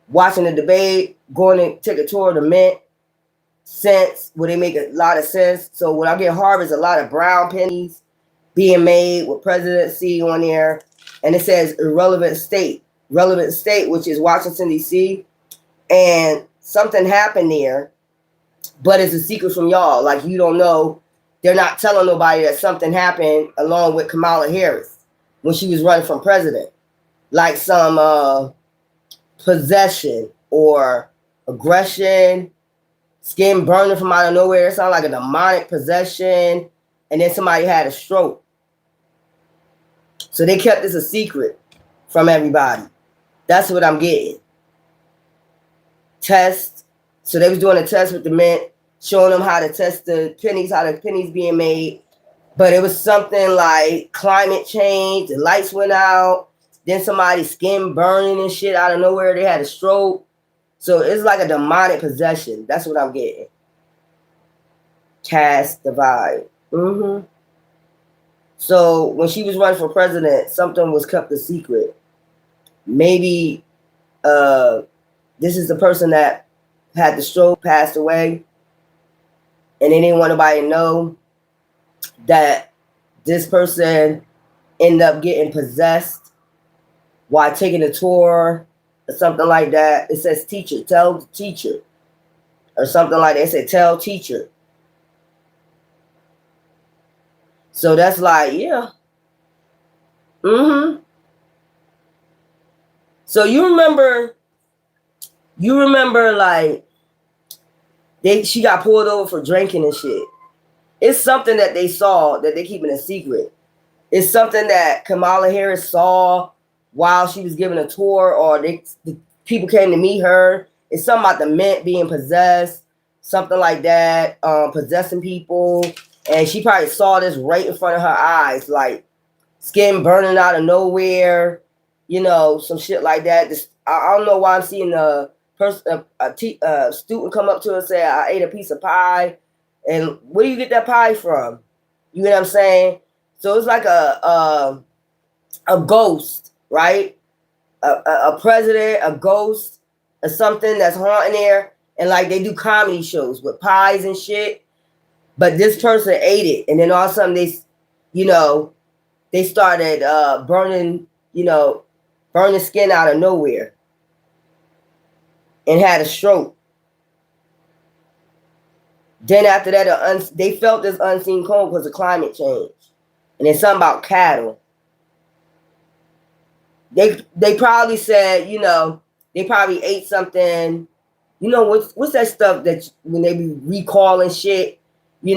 Speaker 1: watching the debate, going to take a tour of the mint. Sense where they make a lot of sense. So when I get harvest, a lot of brown pennies being made with presidency on there, and it says relevant state, which is Washington D.C. And something happened there, but it's a secret from y'all. Like you don't know. They're not telling nobody that something happened along with Kamala Harris when she was running for president, like some possession or aggression. Skin burning from out of nowhere. It sounded like a demonic possession. And then somebody had a stroke. So they kept this a secret from everybody. That's what I'm getting. Test. So they was doing a test with the mint, showing them how to test the pennies, how the pennies being made. But it was something like climate change. The lights went out. Then somebody's skin burning and shit out of nowhere. They had a stroke. So it's like a demonic possession. That's what I'm getting. Cast the vibe. So when she was running for president, something was kept a secret. Maybe this is the person that had the stroke, passed away, and they didn't want nobody to know that this person ended up getting possessed while taking a tour. Or something like that. It says teacher, tell the teacher. Or something like that. It said tell teacher. So that's like, yeah. So you remember like she got pulled over for drinking and shit. It's something that they saw that they keeping a secret. It's something that Kamala Harris saw while she was giving a tour, or the people came to meet her. It's something about the mint being possessed, something like that, possessing people. And she probably saw this right in front of her eyes, like skin burning out of nowhere, some shit like that. I don't know why I'm seeing a student come up to her and say, I ate a piece of pie. And where do you get that pie from? You know what I'm saying? So it's like a ghost. Right? A president, a ghost, or something that's haunting there. And like they do comedy shows with pies and shit. But this person ate it. And then all of a sudden they started burning skin out of nowhere. And had a stroke. Then after that, they felt this unseen cold because of climate change. And it's something about cattle. They probably said, they probably ate something. What's that stuff that when they be recalling shit, they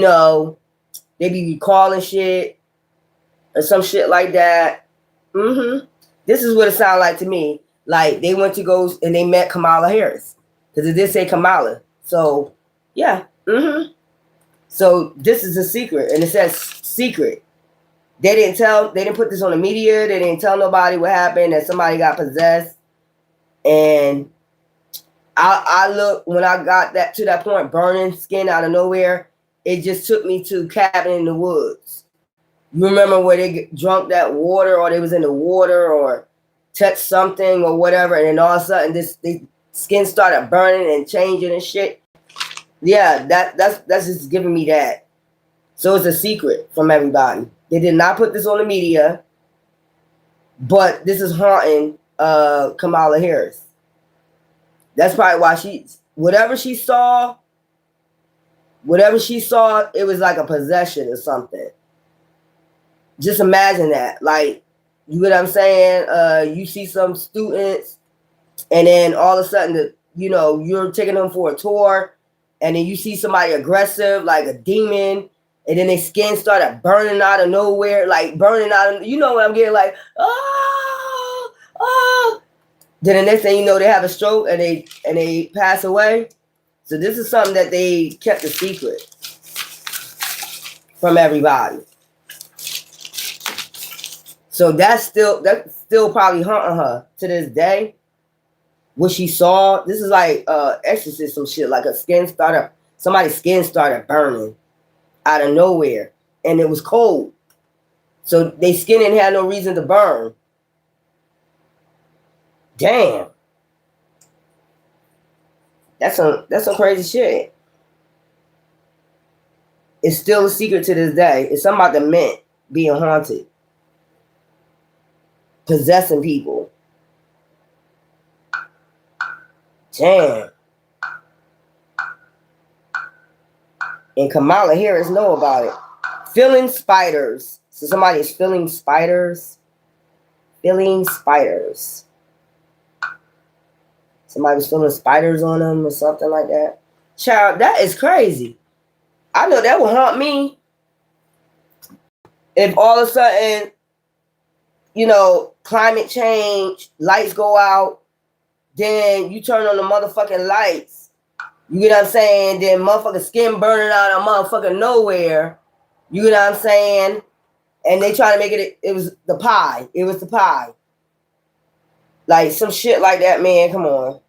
Speaker 1: be recalling shit or some shit like that. This is what it sounded like to me. Like they went to go and they met Kamala Harris because it did say Kamala. So yeah. So this is a secret, and it says secret. They didn't put this on the media. They didn't tell nobody what happened, that somebody got possessed. And I look, when I got to that point, burning skin out of nowhere, it just took me to Cabin in the Woods. You remember where they drunk that water, or they was in the water or touched something or whatever, and then all of a sudden skin started burning and changing and shit. Yeah, that's just giving me that. So it's a secret from everybody. They did not put this on the media, but this is haunting Kamala Harris. That's probably why whatever she saw, it was like a possession or something. Just imagine that. Like, you know what I'm saying? You see some students, and then all of a sudden, you're taking them for a tour, and then you see somebody aggressive, like a demon, and then their skin started burning out of nowhere, like burning out of, you know what I'm getting, like, oh. Then the next thing you know, they have a stroke and they pass away. So this is something that they kept a secret from everybody. So that's still probably haunting her to this day. What she saw, this is like exorcism shit, like somebody's skin started burning out of nowhere, and it was cold. So their skin didn't have no reason to burn. Damn. That's some crazy shit. It's still a secret to this day. It's something about the mint being haunted. Possessing people. Damn. And Kamala Harris know about it. Feeling spiders. So somebody is feeling spiders. Feeling spiders. Somebody was feeling spiders on them or something like that. Child, that is crazy. I know that would haunt me. If all of a sudden, climate change, lights go out, then you turn on the motherfucking lights. You get what I'm saying? Then motherfucking skin burning out of motherfucking nowhere. You get what I'm saying? And they try to make it was the pie. It was the pie. Like some shit like that, man. Come on.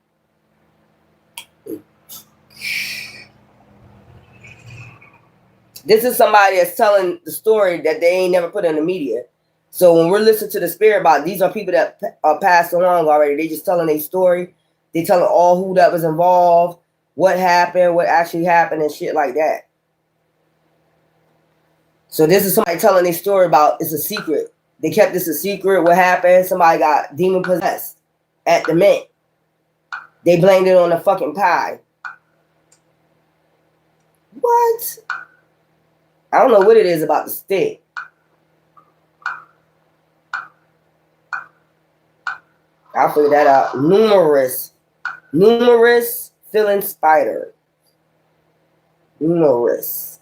Speaker 1: This is somebody that's telling the story that they ain't never put in the media. So when we're listening to the spirit about, these are people that are passed along already. They just telling their story. They telling all who that was involved, what happened, what actually happened, and shit like that. So this is somebody telling their story about, it's a secret. They kept this a secret. What happened? Somebody got demon possessed at the mint. They blamed it on the fucking pie. What? I don't know what it is about the stick. I'll figure that out. Numerous feeling spider. Numerous.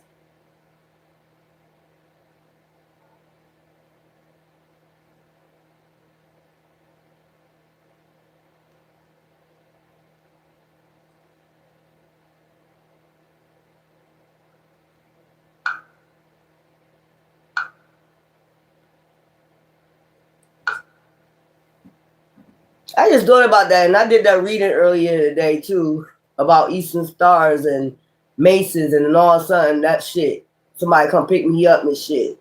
Speaker 1: I just thought about that, and I did that reading earlier today too about Eastern Stars and Masons, and then all of a sudden that shit, somebody come pick me up and shit.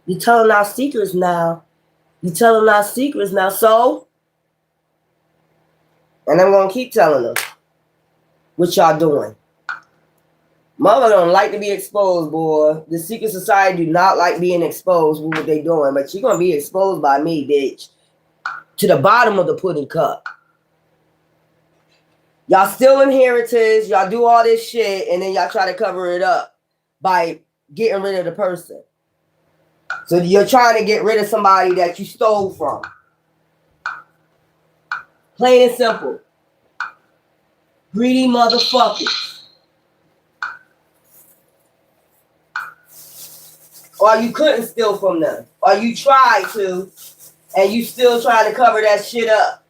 Speaker 1: You telling our secrets now. So, and I'm gonna keep telling them what y'all doing. Mother don't like to be exposed, boy. The secret society do not like being exposed with what they doing, but you're gonna be exposed by me, bitch. To the bottom of the pudding cup. Y'all steal inheritance, y'all do all this shit, and then y'all try to cover it up by getting rid of the person. So you're trying to get rid of somebody that you stole from. Plain and simple. Greedy motherfuckers. Or you couldn't steal from them. Or you tried to, and you still trying to cover that shit up.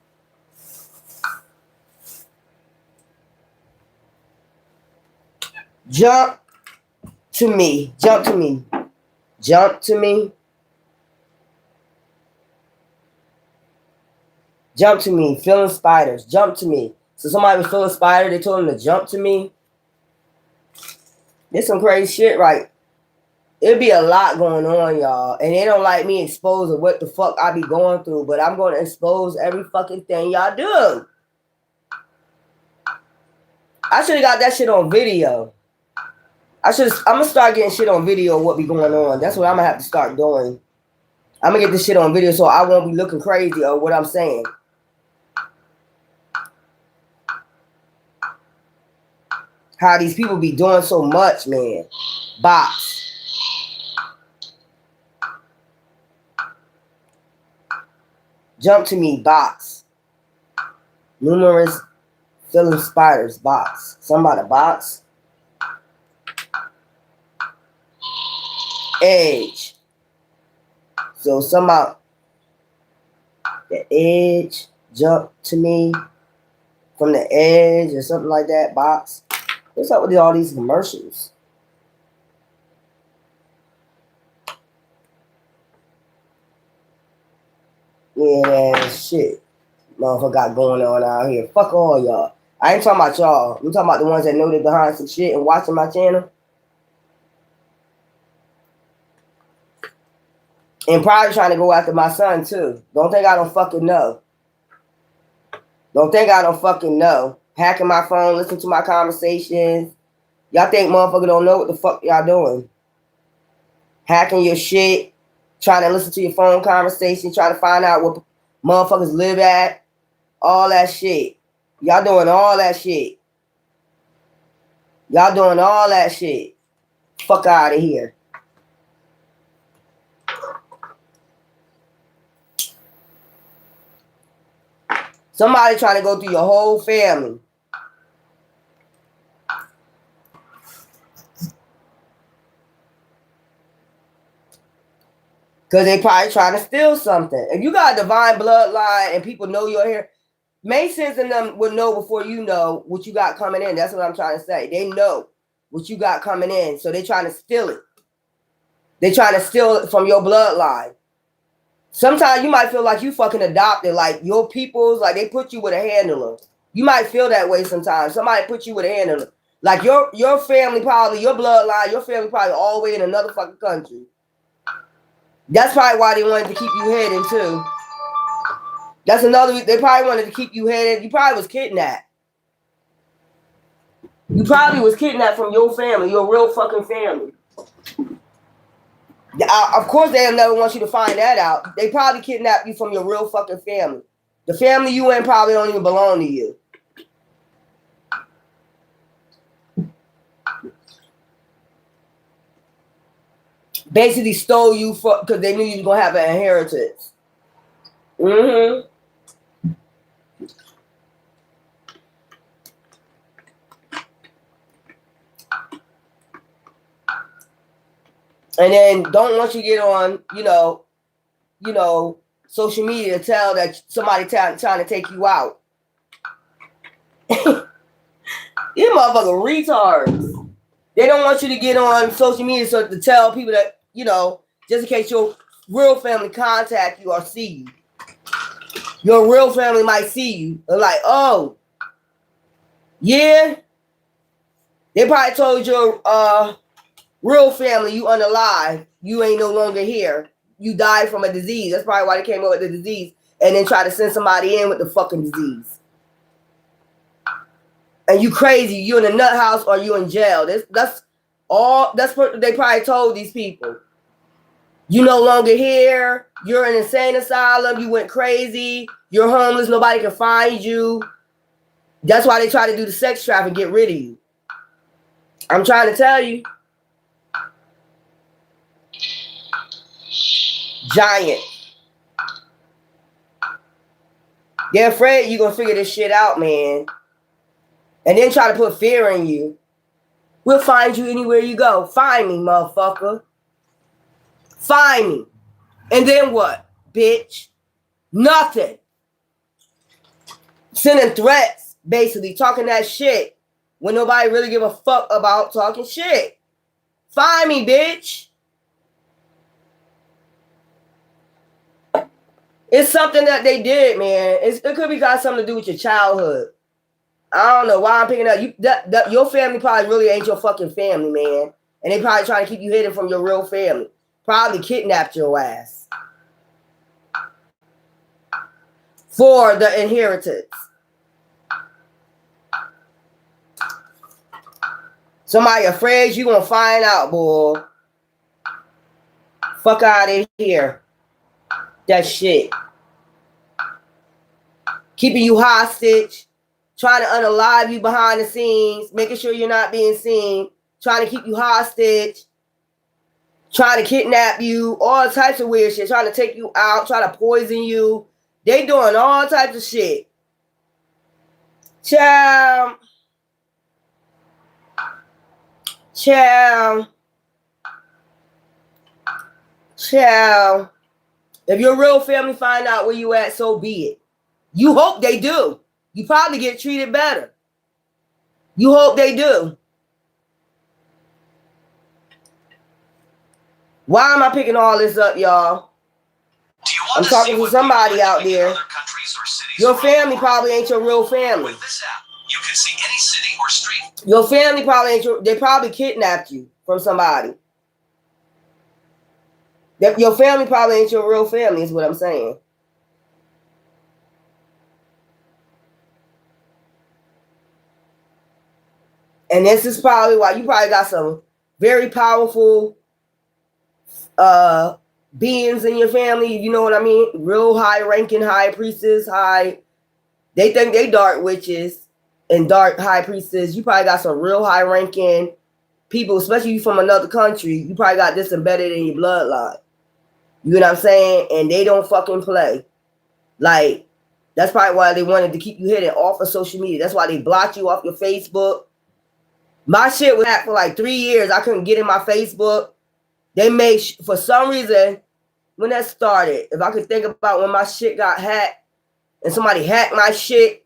Speaker 1: Jump to me. Jump to me. Jump to me. Jump to me. Feeling spiders. Jump to me. So somebody was feeling spider. They told him to jump to me. There's some crazy shit, right? It'd be a lot going on, y'all. And they don't like me exposing what the fuck I be going through, but I'm going to expose every fucking thing y'all do. I should have got that shit on video. I'm going to start getting shit on video of what be going on. That's what I'm going to have to start doing. I'm going to get this shit on video so I won't be looking crazy or what I'm saying. How these people be doing so much, man. Bots. Jump to me, bots. Numerous filling spiders, bots. Somebody bots. Edge. So somehow the edge jump to me from the edge or something like that, bots. What's up with all these commercials? Yeah, shit. Motherfucker got going on out here. Fuck all y'all. I ain't talking about y'all. I'm talking about the ones that know they're behind some shit and watching my channel. And probably trying to go after my son too. Don't think I don't fucking know. Don't think I don't fucking know. Hacking my phone, listen to my conversations. Y'all think motherfucker don't know what the fuck y'all doing. Hacking your shit. Trying to listen to your phone conversation. Trying to find out what motherfuckers live at. All that shit. Y'all doing all that shit. Y'all doing all that shit. Fuck out of here. Somebody trying to go through your whole family. Because they probably trying to steal something. If you got a divine bloodline and people know your hair, Masons and them would know before you know what you got coming in. That's what I'm trying to say. They know what you got coming in. So they trying to steal it. They trying to steal it from your bloodline. Sometimes you might feel like you fucking adopted, like your peoples, like they put you with a handler. You might feel that way sometimes. Somebody put you with a handler. Like your family probably, your bloodline, your family probably all the way in another fucking country. That's probably why they wanted to keep you hidden too. That's another, they probably wanted to keep you hidden. You probably was kidnapped. You probably was kidnapped from your family, your real fucking family. Of course, they'll never want you to find that out. They probably kidnapped you from your real fucking family. The family you in probably don't even belong to you. Basically stole you for because they knew you was gonna have an inheritance. Mm-hmm. And then don't want you to get on, you know, social media to tell that somebody trying to take you out. You motherfucker retards. They don't want you to get on social media so to tell people that, just in case your real family contact you or see you. Your real family might see you. They're like, oh, yeah. They probably told your real family you unalive. You ain't no longer here. You died from a disease. That's probably why they came up with the disease and then try to send somebody in with the fucking disease. And you crazy. You in a nut house or you in jail. That's what they probably told these people. You no longer here. You're in an insane asylum. You went crazy. You're homeless. Nobody can find you. That's why they try to do the sex trafficking and get rid of you. I'm trying to tell you. Giant. They're afraid you're going to figure this shit out, man. And then try to put fear in you. We'll find you anywhere you go. Find me, motherfucker. Find me. And then what, bitch? Nothing. Sending threats, basically. Talking that shit. When nobody really give a fuck about talking shit. Find me, bitch. It's something that they did, man. It could be got something to do with your childhood. I don't know why I'm picking up. Your family probably really ain't your fucking family, man. And they probably trying to keep you hidden from your real family. Probably kidnapped your ass for the inheritance. Somebody afraid you gonna find out, boy. Fuck out of here. That shit. Keeping you hostage, trying to unalive you behind the scenes, making sure you're not being seen, trying to keep you hostage, trying to kidnap you, all types of weird shit, trying to take you out, trying to poison you. They doing all types of shit. Child. If your real family find out where you at, so be it. You hope they do. You probably get treated better. You hope they do. Why am I picking all this up, y'all? I'm talking to somebody out there. Your family probably ain't your real family.
Speaker 2: With this app, you can see any city or street.
Speaker 1: Your family probably ain't your, they probably kidnapped you from somebody. Your family probably ain't your real family, is what I'm saying. And this is probably why you probably got some very powerful beings in your family. You know what I mean? Real high ranking high priestess, they think they dark witches and dark high priestess. You probably got some real high ranking people, especially you from another country. You probably got this embedded in your bloodline. You know what I'm saying? And they don't fucking play. Like, that's probably why they wanted to keep you hidden off of social media. That's why they blocked you off your Facebook. My shit was hacked for like 3 years. I couldn't get in my Facebook. They made, for some reason, when that started, if I could think about when my shit got hacked and somebody hacked my shit,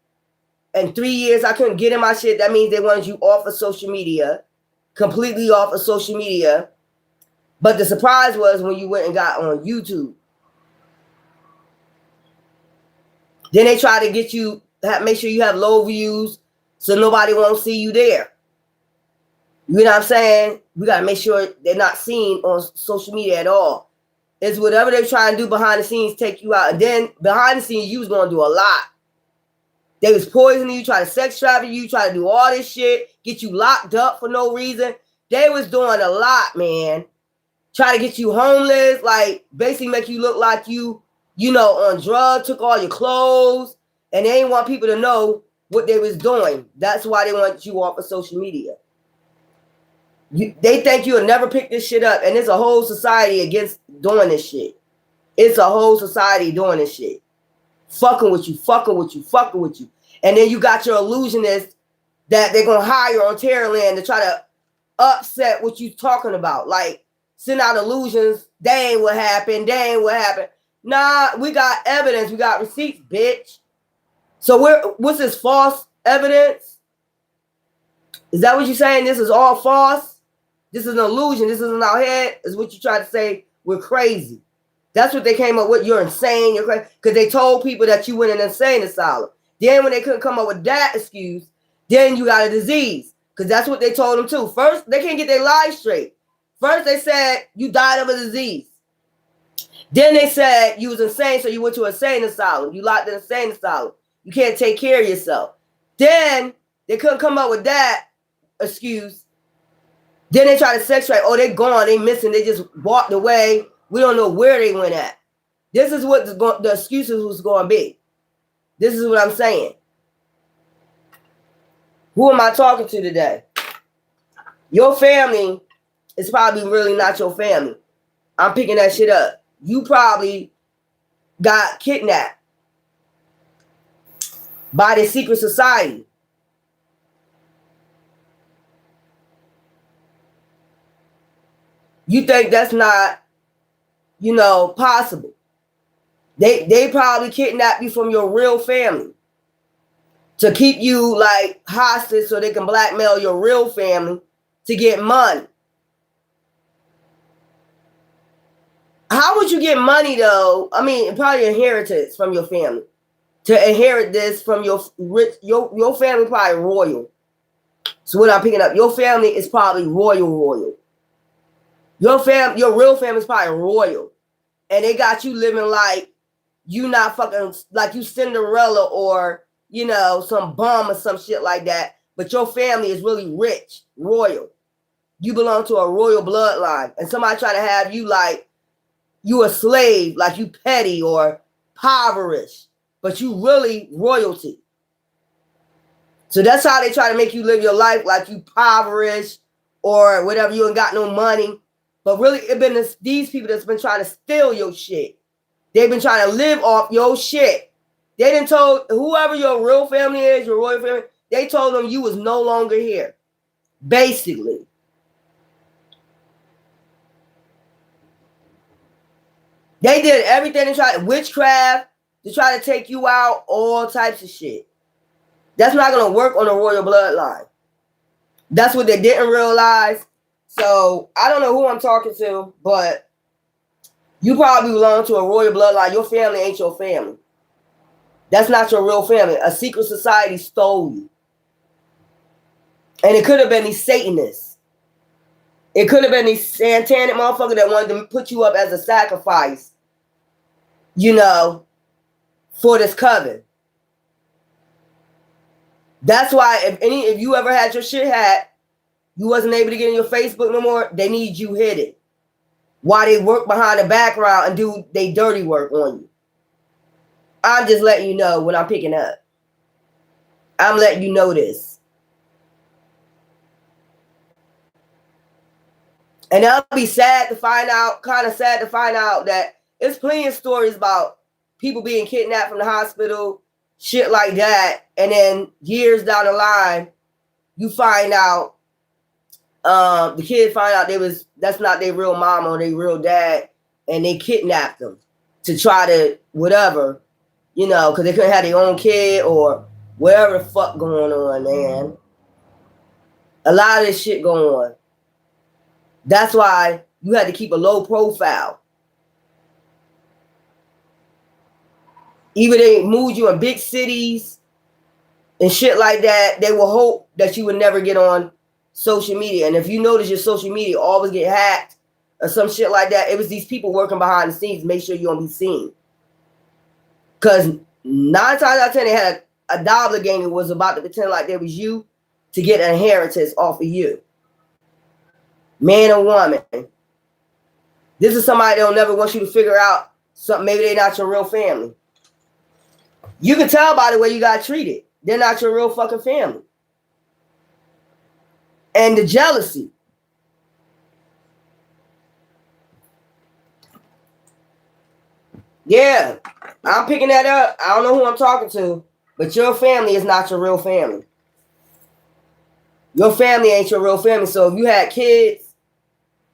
Speaker 1: and 3 years I couldn't get in my shit, that means they wanted you off of social media, completely off of social media. But the surprise was when you went and got on YouTube. Then they try to get you, make sure you have low views so nobody won't see you there. You know what I'm saying? We got to make sure they're not seen on social media at all. It's whatever they're trying to do behind the scenes, take you out. And then behind the scenes, you was going to do a lot. They was poisoning you, try to sex traffic you, try to do all this shit, get you locked up for no reason. They was doing a lot, man. Try to get you homeless, like basically make you look like you know, on drugs, took all your clothes, and they didn't want people to know what they was doing. That's why they want you off of social media. They think you'll never pick this shit up, and there's a whole society against doing this shit. It's a whole society doing this shit. Fucking with you. And then you got your illusionists that they're going to hire on Terrorland to try to upset what you talking about. Like, send out illusions. They ain't what happened. Nah, we got evidence. We got receipts, bitch. So what's this false evidence? Is that what you're saying? This is all false? This is an illusion. This isn't our head. Is what you try to say? We're crazy. That's what they came up with. You're insane. You're crazy. Because they told people that you went in an insane asylum. Then when they couldn't come up with that excuse, then you got a disease. Because that's what they told them too. First, they can't get their lives straight. First, they said you died of a disease. Then they said you was insane, so you went to an insane asylum. You locked in an insane asylum. You can't take care of yourself. Then they couldn't come up with that excuse. Then they try to sex traffic. Oh, they gone. They missing. They just walked away. We don't know where they went at. This is what the excuses was going to be. This is what I'm saying. Who am I talking to today? Your family is probably really not your family. I'm picking that shit up. You probably got kidnapped by the secret society. You think that's not, you know, possible. They probably kidnapped you from your real family to keep you like hostage so they can blackmail your real family to get money. How would you get money though? I mean, probably inheritance from your family. To inherit this from your family, probably royal. So what I'm picking up, your family is probably royal. Your real family's probably royal. And they got you living like you not fucking, like you Cinderella or, you know, some bum or some shit like that. But your family is really rich, royal. You belong to a royal bloodline. And somebody trying to have you like you a slave, like you petty or impoverished. But you really royalty. So that's how they try to make you live your life like you impoverished or whatever, you ain't got no money. But really, it been these people that's been trying to steal your shit. They've been trying to live off your shit. They done told whoever your real family is, your royal family, they told them you was no longer here. Basically. They did everything to try, witchcraft, to try to take you out, all types of shit. That's not going to work on a royal bloodline. That's what they didn't realize. So, I don't know who I'm talking to, but you probably belong to a royal bloodline. Your family ain't your family. That's not your real family. A secret society stole you. And it could have been these Satanists. It could have been these satanic motherfuckers that wanted to put you up as a sacrifice, you know, for this coven. That's why if you ever had your shit hacked, you wasn't able to get in your Facebook no more, they need you hidden. While they work behind the background and do they dirty work on you. I'm just letting you know what I'm picking up. I'm letting you know this. And I'll be sad to find out, kind of sad to find out that there's plenty of stories about people being kidnapped from the hospital, shit like that. And then years down the line, you find out, the kid find out that's not their real mom or their real dad, and they kidnapped them to try to whatever, you know, because they couldn't have their own kid or whatever the fuck going on, man. A lot of this shit going on. That's why you had to keep a low profile. Even they moved you in big cities and shit like that, they will hope that you would never get on social media. And if you notice your social media always get hacked or some shit like that, it was these people working behind the scenes to make sure you don't be seen. Because 9 times out of 10, they had a doppelganger was about to pretend like there was you to get an inheritance off of you. Man or woman. This is somebody that'll never want you to figure out something. Maybe they're not your real family. You can tell by the way you got treated. They're not your real fucking family. And the jealousy. Yeah, I'm picking that up. I don't know who I'm talking to, but your family is not your real family. Your family ain't your real family. So if you had kids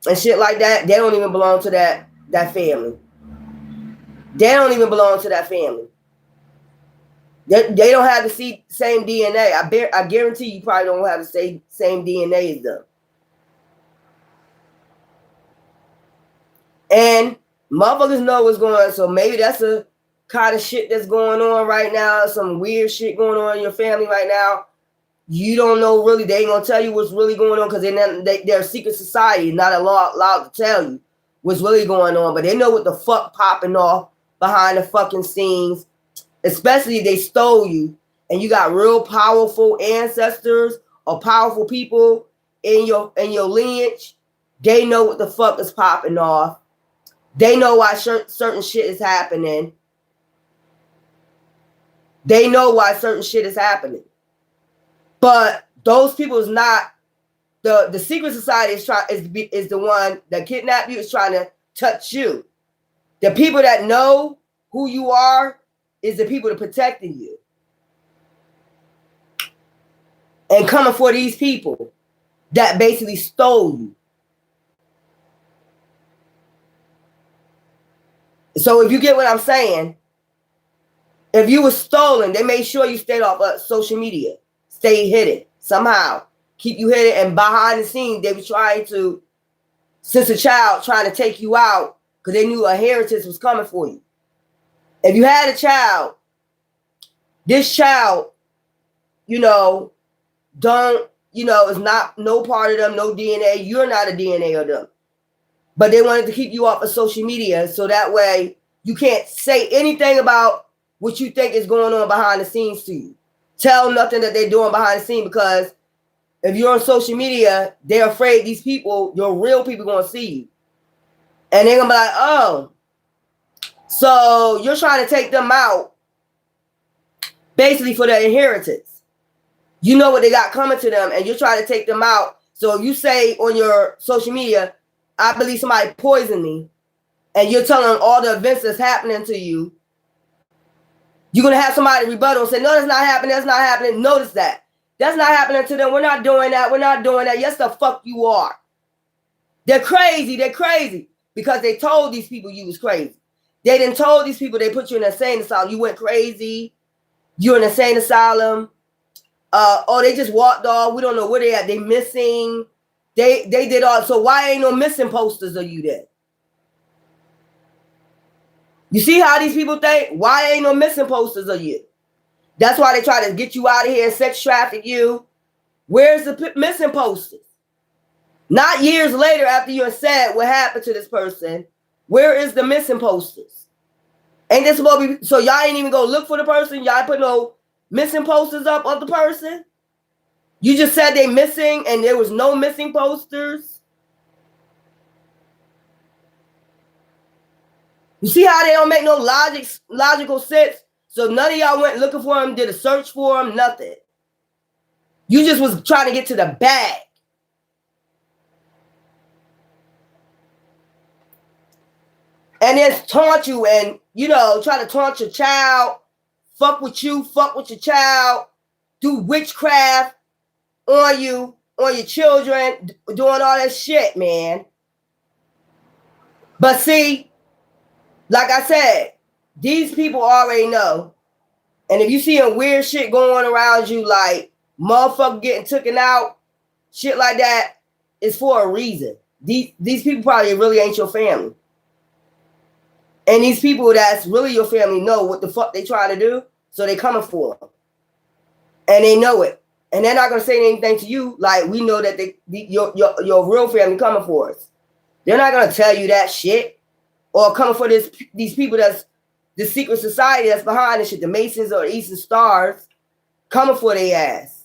Speaker 1: and shit like that, they don't even belong to that family. They don't even belong to that family. They don't have the same DNA. I guarantee you probably don't have the same DNA as them. And motherfuckers know what's going on. So maybe that's a kind of shit that's going on right now. Some weird shit going on in your family right now. You don't know really. They ain't going to tell you what's really going on because they're a secret society. Not allowed to tell you what's really going on. But they know what the fuck popping off behind the fucking scenes. Especially if they stole you and you got real powerful ancestors or powerful people in your lineage. They know what the fuck is popping off. They know why certain shit is happening. They know why certain shit is happening. But those people is not the secret society is the one that kidnapped you, is trying to touch you. The people that know who you are is the people that protecting you. And coming for these people that basically stole you. So if you get what I'm saying, if you were stolen, they made sure you stayed off social media. Stay hidden somehow. Keep you hidden. And behind the scenes, they were trying to, since a child, trying to take you out because they knew a inheritance was coming for you. If you had a child, this child, is not no part of them, no DNA. You're not a DNA of them. but they wanted to keep you off of social media so that way you can't say anything about what you think is going on behind the scenes to you. Tell nothing that they're doing behind the scene, because if you're on social media, they're afraid these people, your real people, gonna see you. And they're gonna be like, oh, so you're trying to take them out basically for their inheritance. You know what they got coming to them, and you're trying to take them out. So if you say on your social media, I believe somebody poisoned me, and you're telling them all the events that's happening to you, you're going to have somebody rebuttal and say, no, that's not happening. That's not happening. Notice that. That's not happening to them. We're not doing that. We're not doing that. Yes, the fuck you are. They're crazy. They're crazy because they told these people you was crazy. They didn't told these people they put you in an insane asylum. You went crazy. You're in an insane asylum. Oh, they just walked off. We don't know where they at. They missing. They did all. So why ain't no missing posters of you there? You see how these people think? Why ain't no missing posters of you? That's why they try to get you out of here and sex traffic you. Where's the missing posters? Not years later after you said what happened to this person. Where is the missing posters? Ain't this supposed to be? So y'all ain't even go look for the person? Y'all put no missing posters up of the person? You just said they missing and there was no missing posters? You see how they don't make no logical sense? So none of y'all went looking for him, did a search for him, nothing. You just was trying to get to the bag. And then taunt you and, you know, try to taunt your child, fuck with you, fuck with your child, do witchcraft on you, on your children, doing all that shit, man. But see, like I said, these people already know. And if you see a weird shit going around you, like motherfucker getting taken out, shit like that, it's for a reason. These people probably really ain't your family. And these people that's really your family know what the fuck they trying to do, so they coming for them. And they know it. And they're not going to say anything to you like we know that your real family coming for us. They're not going to tell you that shit. Or coming for these people that's the secret society that's behind this shit, the Masons or Eastern Stars, coming for their ass.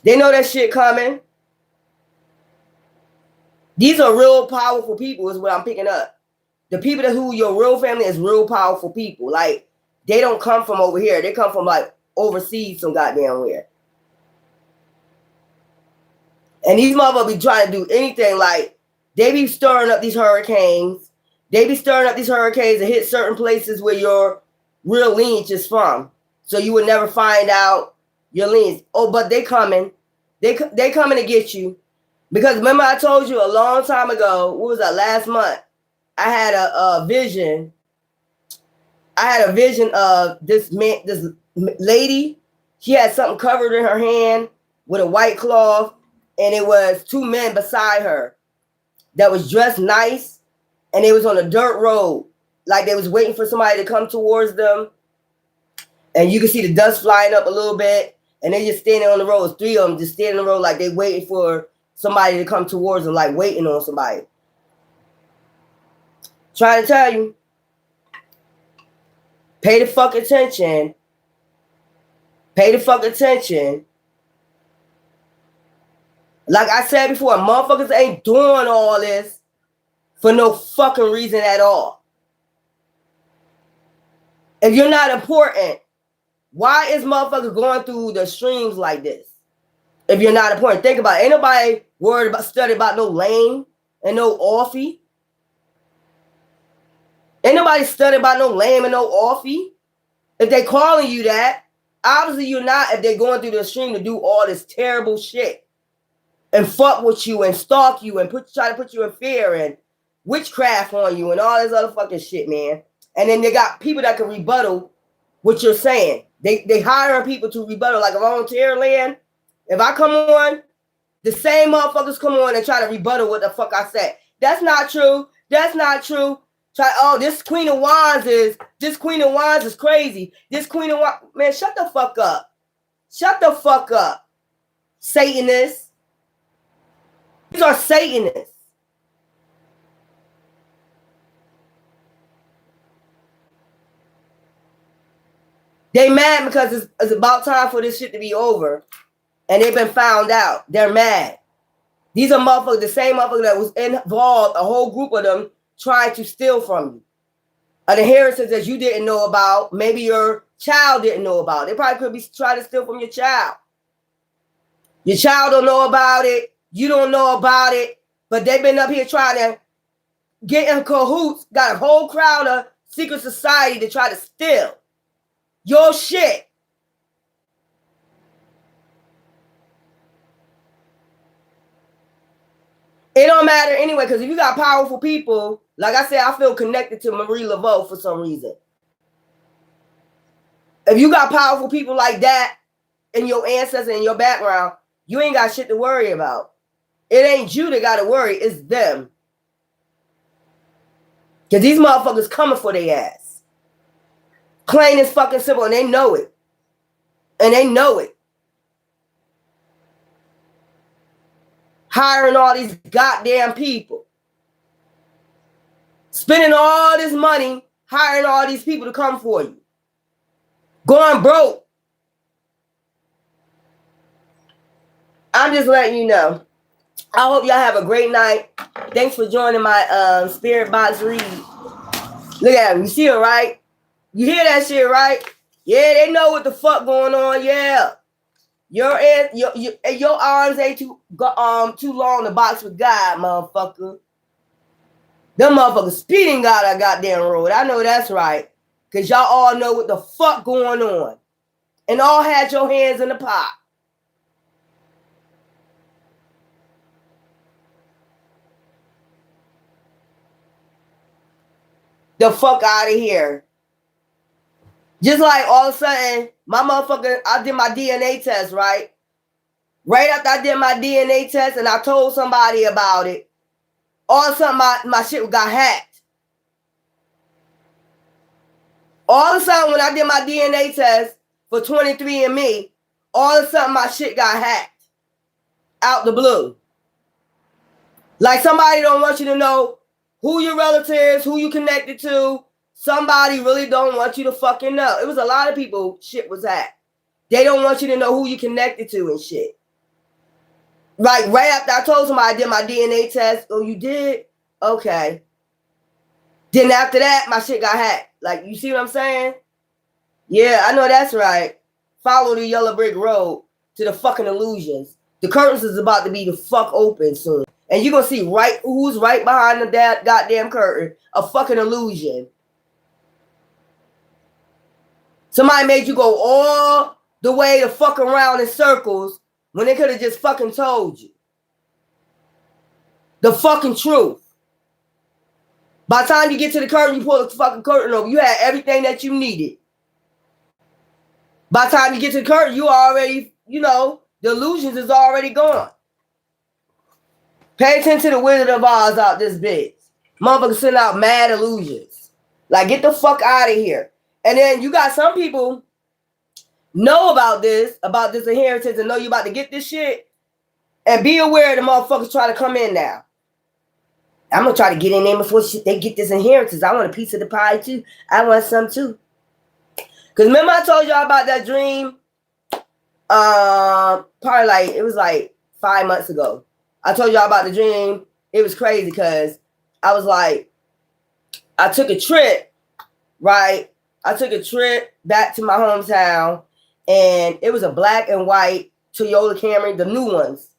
Speaker 1: They know that shit coming. These are real powerful people is what I'm picking up. The people who your real family is real powerful people. Like, they don't come from over here. They come from like overseas some goddamn where. And these motherfuckers be trying to do anything. Like, they be stirring up these hurricanes. They be stirring up these hurricanes and hit certain places where your real lineage is from. So you would never find out your lineage. Oh, but they coming. They coming to get you. Because remember I told you a long time ago, what was that, last month? I had a vision. I had a vision of this lady. She had something covered in her hand with a white cloth. And it was two men beside her that was dressed nice. And they was on a dirt road, like they was waiting for somebody to come towards them. And you can see the dust flying up a little bit. And they just standing on the road. 3 of them just standing on the road like they waiting for somebody to come towards them, like waiting on somebody. Trying to tell you, pay the fuck attention. Pay the fuck attention. Like I said before, motherfuckers ain't doing all this for no fucking reason at all. If you're not important, why is motherfuckers going through the streams like this? If you're not important, think about it. Ain't nobody worried about studying about no lame and no offie. Ain't nobody studying about no lame and no offie. If they calling you that, obviously you're not. If they're going through the stream to do all this terrible shit and fuck with you and stalk you and try to put you in fear and witchcraft on you and all this other fucking shit, man. And then they got people that can rebuttal what you're saying. They hiring people to rebuttal, like if I'm on Terror Land, if I come on, the same motherfuckers come on and try to rebuttal what the fuck I said. That's not true. That's not true. This Queen of Wands is crazy. This Queen of Wands, man, shut the fuck up. Shut the fuck up. Satanists. These are Satanists. They mad because it's about time for this shit to be over. And they've been found out. They're mad. These are motherfuckers, the same motherfucker that was involved, a whole group of them trying to steal from you. An inheritance that you didn't know about, maybe your child didn't know about. They probably could be trying to steal from your child. Your child don't know about it. You don't know about it. But they've been up here trying to get in cahoots, got a whole crowd of secret society to try to steal your shit. It don't matter anyway, because if you got powerful people, like I said, I feel connected to Marie Laveau for some reason. If you got powerful people like that in your ancestors, in your background, you ain't got shit to worry about. It ain't you that got to worry, it's them. Because these motherfuckers coming for their ass. Plain as fucking simple, and they know it. And they know it. Hiring all these goddamn people. Spending all this money, hiring all these people to come for you. Going broke. I'm just letting you know. I hope y'all have a great night. Thanks for joining my Spirit Box read. Look at him. You see it, right? You hear that shit, right? Yeah, they know what the fuck going on. Yeah. Your arms ain't too long to box with God, motherfucker. Them motherfuckers speeding got a goddamn road. I know that's right. Because y'all all know what the fuck going on. And all had your hands in the pot. The fuck out of here. Just like all of a sudden, my motherfucker, I did my DNA test, right? Right after I did my DNA test and I told somebody about it, all of a sudden my shit got hacked. All of a sudden when I did my DNA test for 23andMe, all of a sudden my shit got hacked. Out the blue. Like somebody don't want you to know who your relatives, who you connected to. Somebody really don't want you to fucking know. It was a lot of people shit was hacked. They don't want you to know who you connected to and shit. Like right after I told somebody I did my DNA test. Oh, you did? Okay. Then after that, my shit got hacked. Like, you see what I'm saying? Yeah, I know that's right. Follow the yellow brick road to the fucking illusions. The curtains is about to be the fuck open soon. And you're going to see right who's right behind the goddamn curtain. A fucking illusion. Somebody made you go all the way to fuck around in circles when they could have just fucking told you. The fucking truth. By the time you get to the curtain, you pull the fucking curtain over. You had everything that you needed. By the time you get to the curtain, you already, the illusions is already gone. Pay attention to the Wizard of Oz out this bitch. Motherfuckers send out mad illusions. Like, get the fuck out of here. And then you got some people know about this inheritance and know you about to get this shit. And be aware the motherfuckers try to come in now. I'm going to try to get in there before they get this inheritance. I want a piece of the pie too. I want some too. Because remember I told y'all about that dream? Probably it was 5 months ago. I told y'all about the dream. It was crazy because I was like, I took a trip, right? I took a trip back to my hometown, and it was a black and white Toyota Camry, the new ones.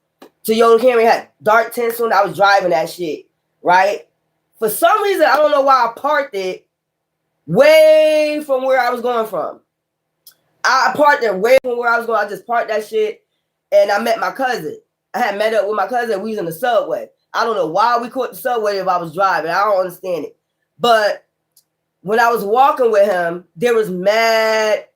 Speaker 1: Toyota Camry had dark tints on. I was driving that shit, right? For some reason, I don't know why I parked it way from where I was going from. I parked it way from where I was going. I just parked that shit, and I met my cousin. I had met up with my cousin. We was in the subway. I don't know why we caught the subway if I was driving. I don't understand it. But when I was walking with him, there was mad,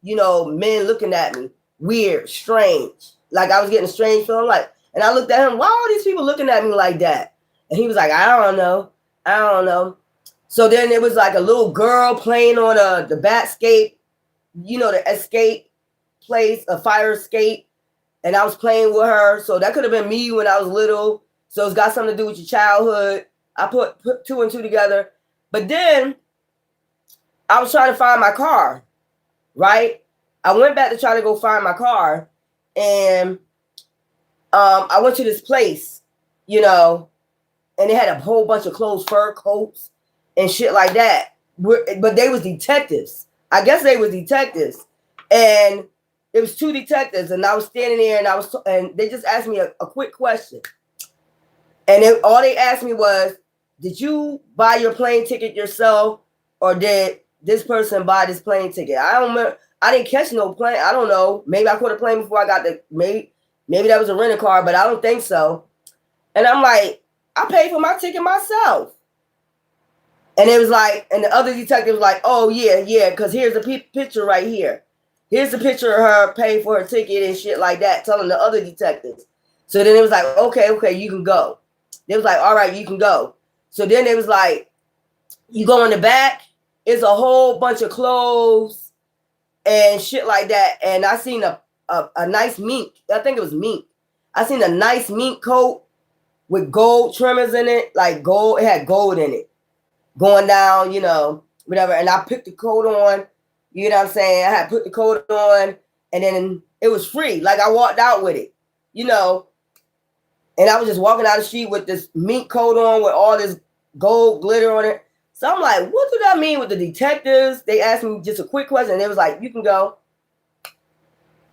Speaker 1: men looking at me. Weird, strange. Like I was getting a strange feeling. And I looked at him, why are all these people looking at me like that? And he was like, I don't know. So then there was a little girl playing on the Batscape, the escape place, a fire escape. And I was playing with her. So that could have been me when I was little. So it's got something to do with your childhood. I put two and two together. But then I was trying to find my car. right? I went back to try to go find my car, and I went to this place, you know, and they had a whole bunch of clothes, fur coats, and shit like that. But they was detectives. I guess they was detectives, and it was two detectives, and I was standing there, and they just asked me a quick question, and all they asked me was, "Did you buy your plane ticket yourself, or did this person buy this plane ticket?" I don't remember. I didn't catch no plane. I don't know. Maybe I caught a plane before I got the maybe that was a rental car, but I don't think so. And I'm like, I paid for my ticket myself. And it was like, and the other detective was like, oh, yeah, because here's a picture right here. Here's the picture of her paying for her ticket and shit like that, telling the other detectives. So then it was like, okay, you can go. They was like, all right, you can go. So then it was like, you go in the back, it's a whole bunch of clothes and shit like that. And I seen a nice mink. I think it was mink. I seen a nice mink coat with gold trimmers in it, like gold. It had gold in it. Going down, you know, whatever. And I put the coat on, you know what I'm saying? I had put the coat on, and then it was free. Like I walked out with it, you know, and I was just walking down the street with this mink coat on with all this gold glitter on it. So I'm like, what do that mean with the detectives? They asked me just a quick question, and they was like, you can go.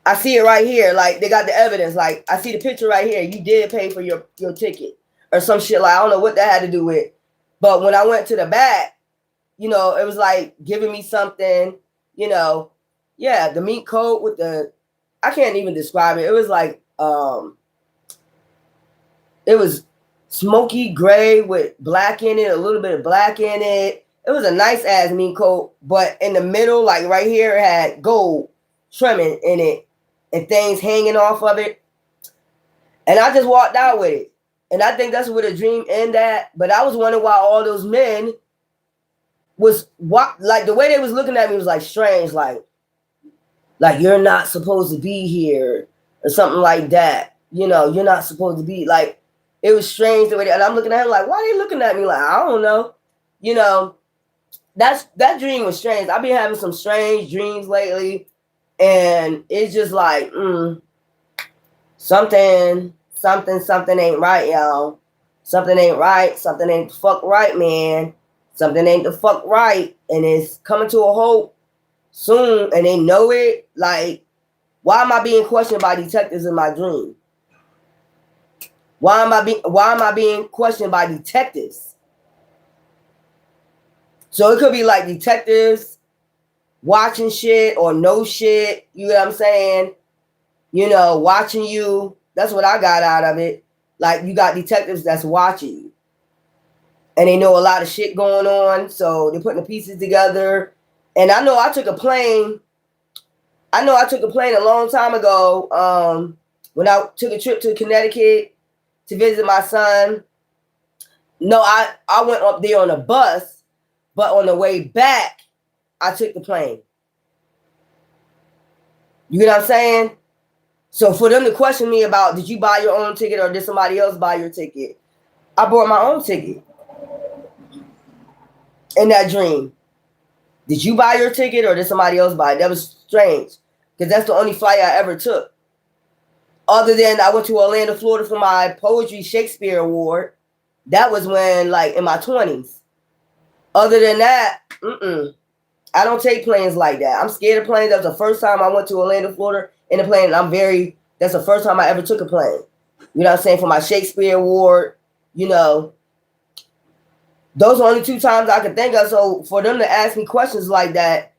Speaker 1: I see it right here. Like they got the evidence. Like I see the picture right here. You did pay for your ticket or some shit. Like I don't know what that had to do with. But when I went to the back, you know, it was like giving me something, you know, yeah, the mink coat with I can't even describe it. It was like, it was smoky gray with black in it, a little bit of black in it. It was a nice ass mink coat, but in the middle, like right here, it had gold trimming in it and things hanging off of it. And I just walked out with it. And I think that's where the dream ended at. But I was wondering why all those men was like the way they was looking at me was like strange, like you're not supposed to be here or something like that. You know, you're not supposed to be like. It was strange the way and I'm looking at him like, why are they looking at me like I don't know, you know. That dream was strange. I've been having some strange dreams lately, and it's just like something ain't right, y'all. Something ain't right. Something ain't the fuck right, man. Something ain't the fuck right. And it's coming to a halt soon, and they know it. Like, why am I being questioned by detectives in my dream? Why am I being questioned by detectives? So it could be like detectives watching shit or no shit. You know what I'm saying? You know, watching you. That's what I got out of it. Like, you got detectives that's watching you. And they know a lot of shit going on. So they're putting the pieces together. And I know I took a plane. a long time ago when I took a trip to Connecticut to visit my son. No, I went up there on a bus. But on the way back, I took the plane. You know what I'm saying? So for them to question me about, did you buy your own ticket or did somebody else buy your ticket? I bought my own ticket in that dream. Did you buy your ticket or did somebody else buy it? That was strange because that's the only flight I ever took. Other than I went to Orlando, Florida for my Poetry Shakespeare Award. That was when, like, in my 20s. Other than that, I don't take planes like that. I'm scared of planes. That was the first time I went to Orlando, Florida in a plane. That's the first time I ever took a plane. You know what I'm saying? For my Shakespeare Award, you know. Those are only 2 times I can think of. So for them to ask me questions like that,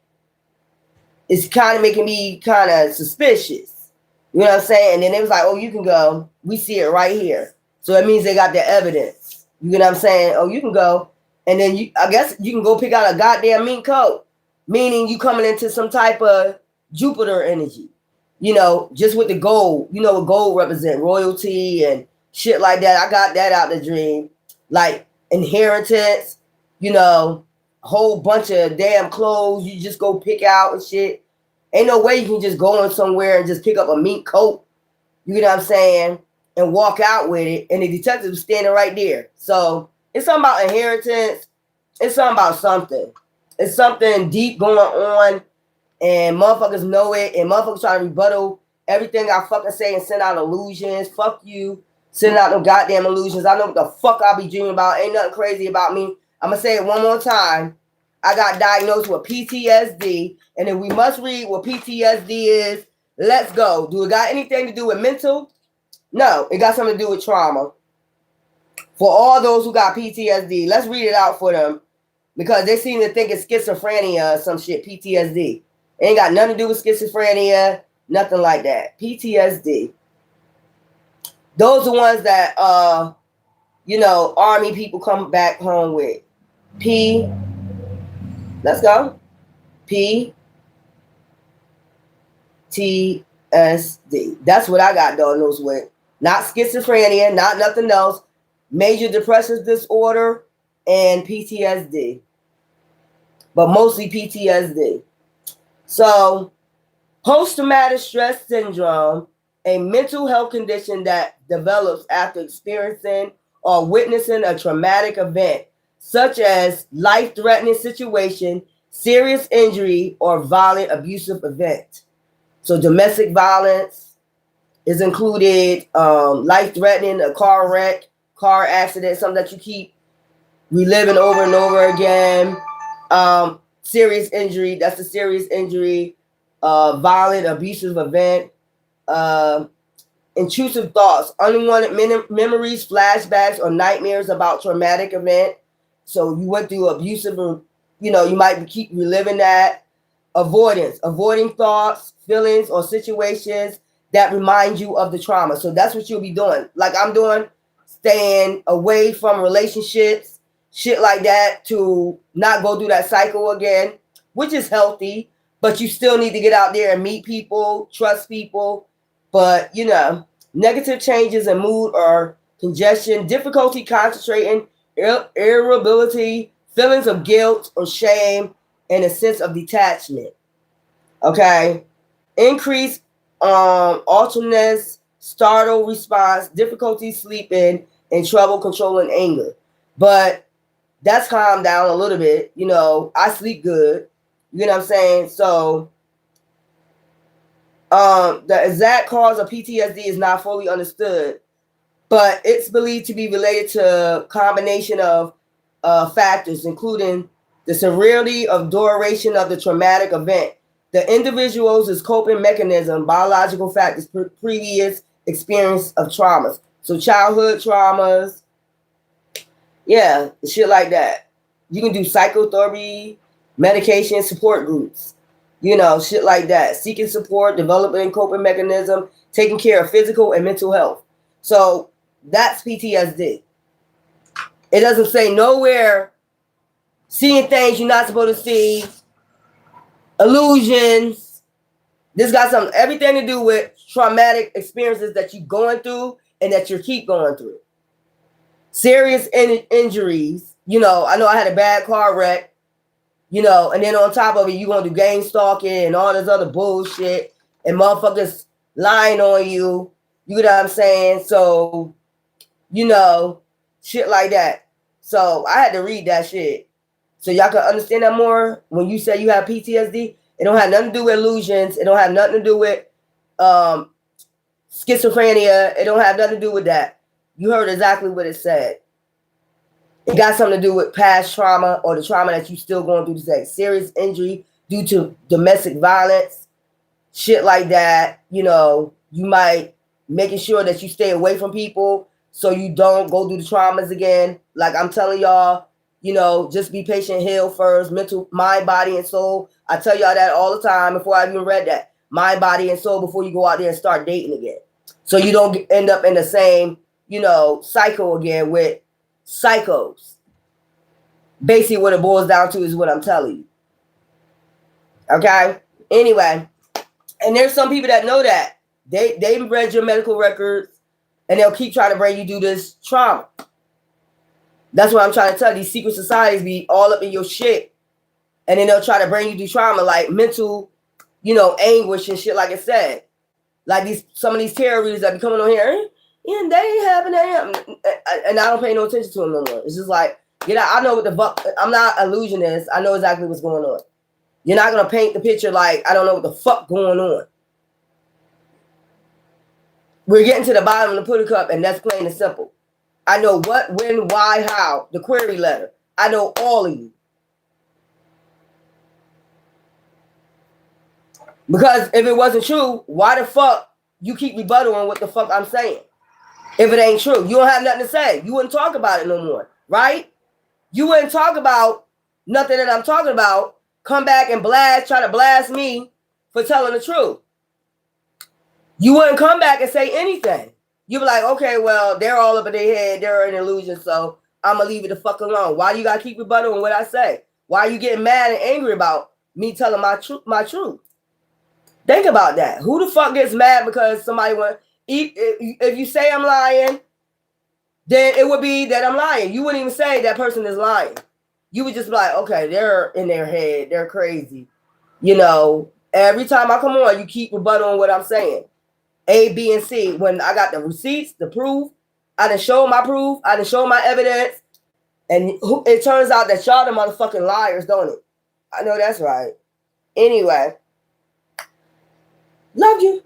Speaker 1: it's kind of making me kind of suspicious. You know what I'm saying? And then it was like, oh, you can go. We see it right here. So it means they got the evidence. You know what I'm saying? Oh, you can go. And then I guess you can go pick out a goddamn mink coat. Meaning you coming into some type of Jupiter energy, you know, just with the gold, you know, what gold represent, royalty and shit like that. I got that out the dream, like inheritance, you know, a whole bunch of damn clothes you just go pick out and shit. Ain't no way you can just go in somewhere and just pick up a mink coat, you know what I'm saying, and walk out with it. And the detective was standing right there. So it's something about inheritance. It's something about something. It's something deep going on and motherfuckers know it, and motherfuckers try to rebuttal everything I fucking say and send out illusions. Fuck you. Sending out no goddamn illusions. I know what the fuck I be dreaming about. Ain't nothing crazy about me. I'm gonna say it one more time. I got diagnosed with PTSD, and if we must read what PTSD is, let's go. Do it got anything to do with mental? No, it got something to do with trauma. For all those who got PTSD, let's read it out for them because they seem to think it's schizophrenia or some shit. PTSD. It ain't got nothing to do with schizophrenia, nothing like that. PTSD. Those are ones that Army people come back home with. Let's go. PTSD. That's what I got diagnosed with. Not schizophrenia, not nothing else. Major depressive disorder and PTSD. But mostly PTSD. So, post-traumatic stress syndrome, a mental health condition that develops after experiencing or witnessing a traumatic event, such as life-threatening situation, serious injury, or violent abusive event. So domestic violence is included, life-threatening, a car wreck, car accident, something that you keep reliving over and over again. Serious injury, that's a serious injury. Violent abusive event. Intrusive thoughts, unwanted memories, flashbacks, or nightmares about traumatic event. So you went through abusive, you might keep reliving that. Avoidance, avoiding thoughts, feelings, or situations that remind you of the trauma. So that's what you'll be doing. Like I'm doing, staying away from relationships, shit like that, to not go through that cycle again, which is healthy, but you still need to get out there and meet people, trust people. But, negative changes in mood or congestion, difficulty concentrating, irritability, feelings of guilt or shame, and a sense of detachment. Okay? Increased alertness, startle response, difficulty sleeping, and trouble controlling anger. But that's calmed down a little bit. I sleep good. You know what I'm saying? So the exact cause of PTSD is not fully understood, but it's believed to be related to a combination of factors, including the severity of duration of the traumatic event, the individual's coping mechanism, biological factors, previous experience of traumas. So childhood traumas, yeah, shit like that. You can do psychotherapy, medication, support groups, shit like that. Seeking support, developing coping mechanism, taking care of physical and mental health. So that's PTSD. It doesn't say nowhere seeing things you're not supposed to see, illusions. This got everything to do with traumatic experiences that you're going through and that you keep going through. Serious injuries. I know I had a bad car wreck, and then on top of it, you want to do gang stalking and all this other bullshit and motherfuckers lying on you. You know what I'm saying? So, shit like that. So I had to read that shit. So y'all can understand that more. When you say you have PTSD, it don't have nothing to do with illusions. It don't have nothing to do with schizophrenia. It don't have nothing to do with that. You heard exactly what it said. It got something to do with past trauma or the trauma that you still going through today. Serious injury due to domestic violence, shit like that. You might making sure that you stay away from people so you don't go through the traumas again. Like I'm telling y'all, just be patient, heal first, mental, mind, body, and soul. I tell y'all that all the time before I even read that. Mind, body, and soul before you go out there and start dating again. So you don't end up in the same, cycle again with psychos. Basically what it boils down to is what I'm telling you. Okay? Anyway, and there's some people that know that. They read your medical records and they'll keep trying to bring you do this trauma. That's what I'm trying to tell you. These secret societies be all up in your shit. And then they'll try to bring you do trauma like mental, anguish and shit like I said. Like some of these terrorists that be coming on here, and they having and I don't pay no attention to them no more. It's just like, I know what the fuck. I'm not illusionist. I know exactly what's going on. You're not gonna paint the picture like I don't know what the fuck going on. We're getting to the bottom of the pudding cup, and that's plain and simple. I know what, when, why, how. The query letter. I know all of you. Because if it wasn't true, why the fuck you keep rebuttaling what the fuck I'm saying? If it ain't true, you don't have nothing to say. You wouldn't talk about it no more, right? You wouldn't talk about nothing that I'm talking about. Come back and try to blast me for telling the truth. You wouldn't come back and say anything. You'd be like, okay, well, they're all up in their head. They're an illusion, so I'm going to leave it the fuck alone. Why do you got to keep rebuttaling what I say? Why are you getting mad and angry about me telling my truth? Think about that. Who the fuck gets mad because somebody went... If you say I'm lying, then it would be that I'm lying. You wouldn't even say that person is lying. You would just be like, okay, they're in their head. They're crazy. You know, every time I come on, you keep rebuttaling what I'm saying. A, B, and C. When I got the receipts, the proof, I done show my proof, I done show my evidence, and it turns out that y'all the motherfucking liars, don't it? I know that's right. Anyway, love you.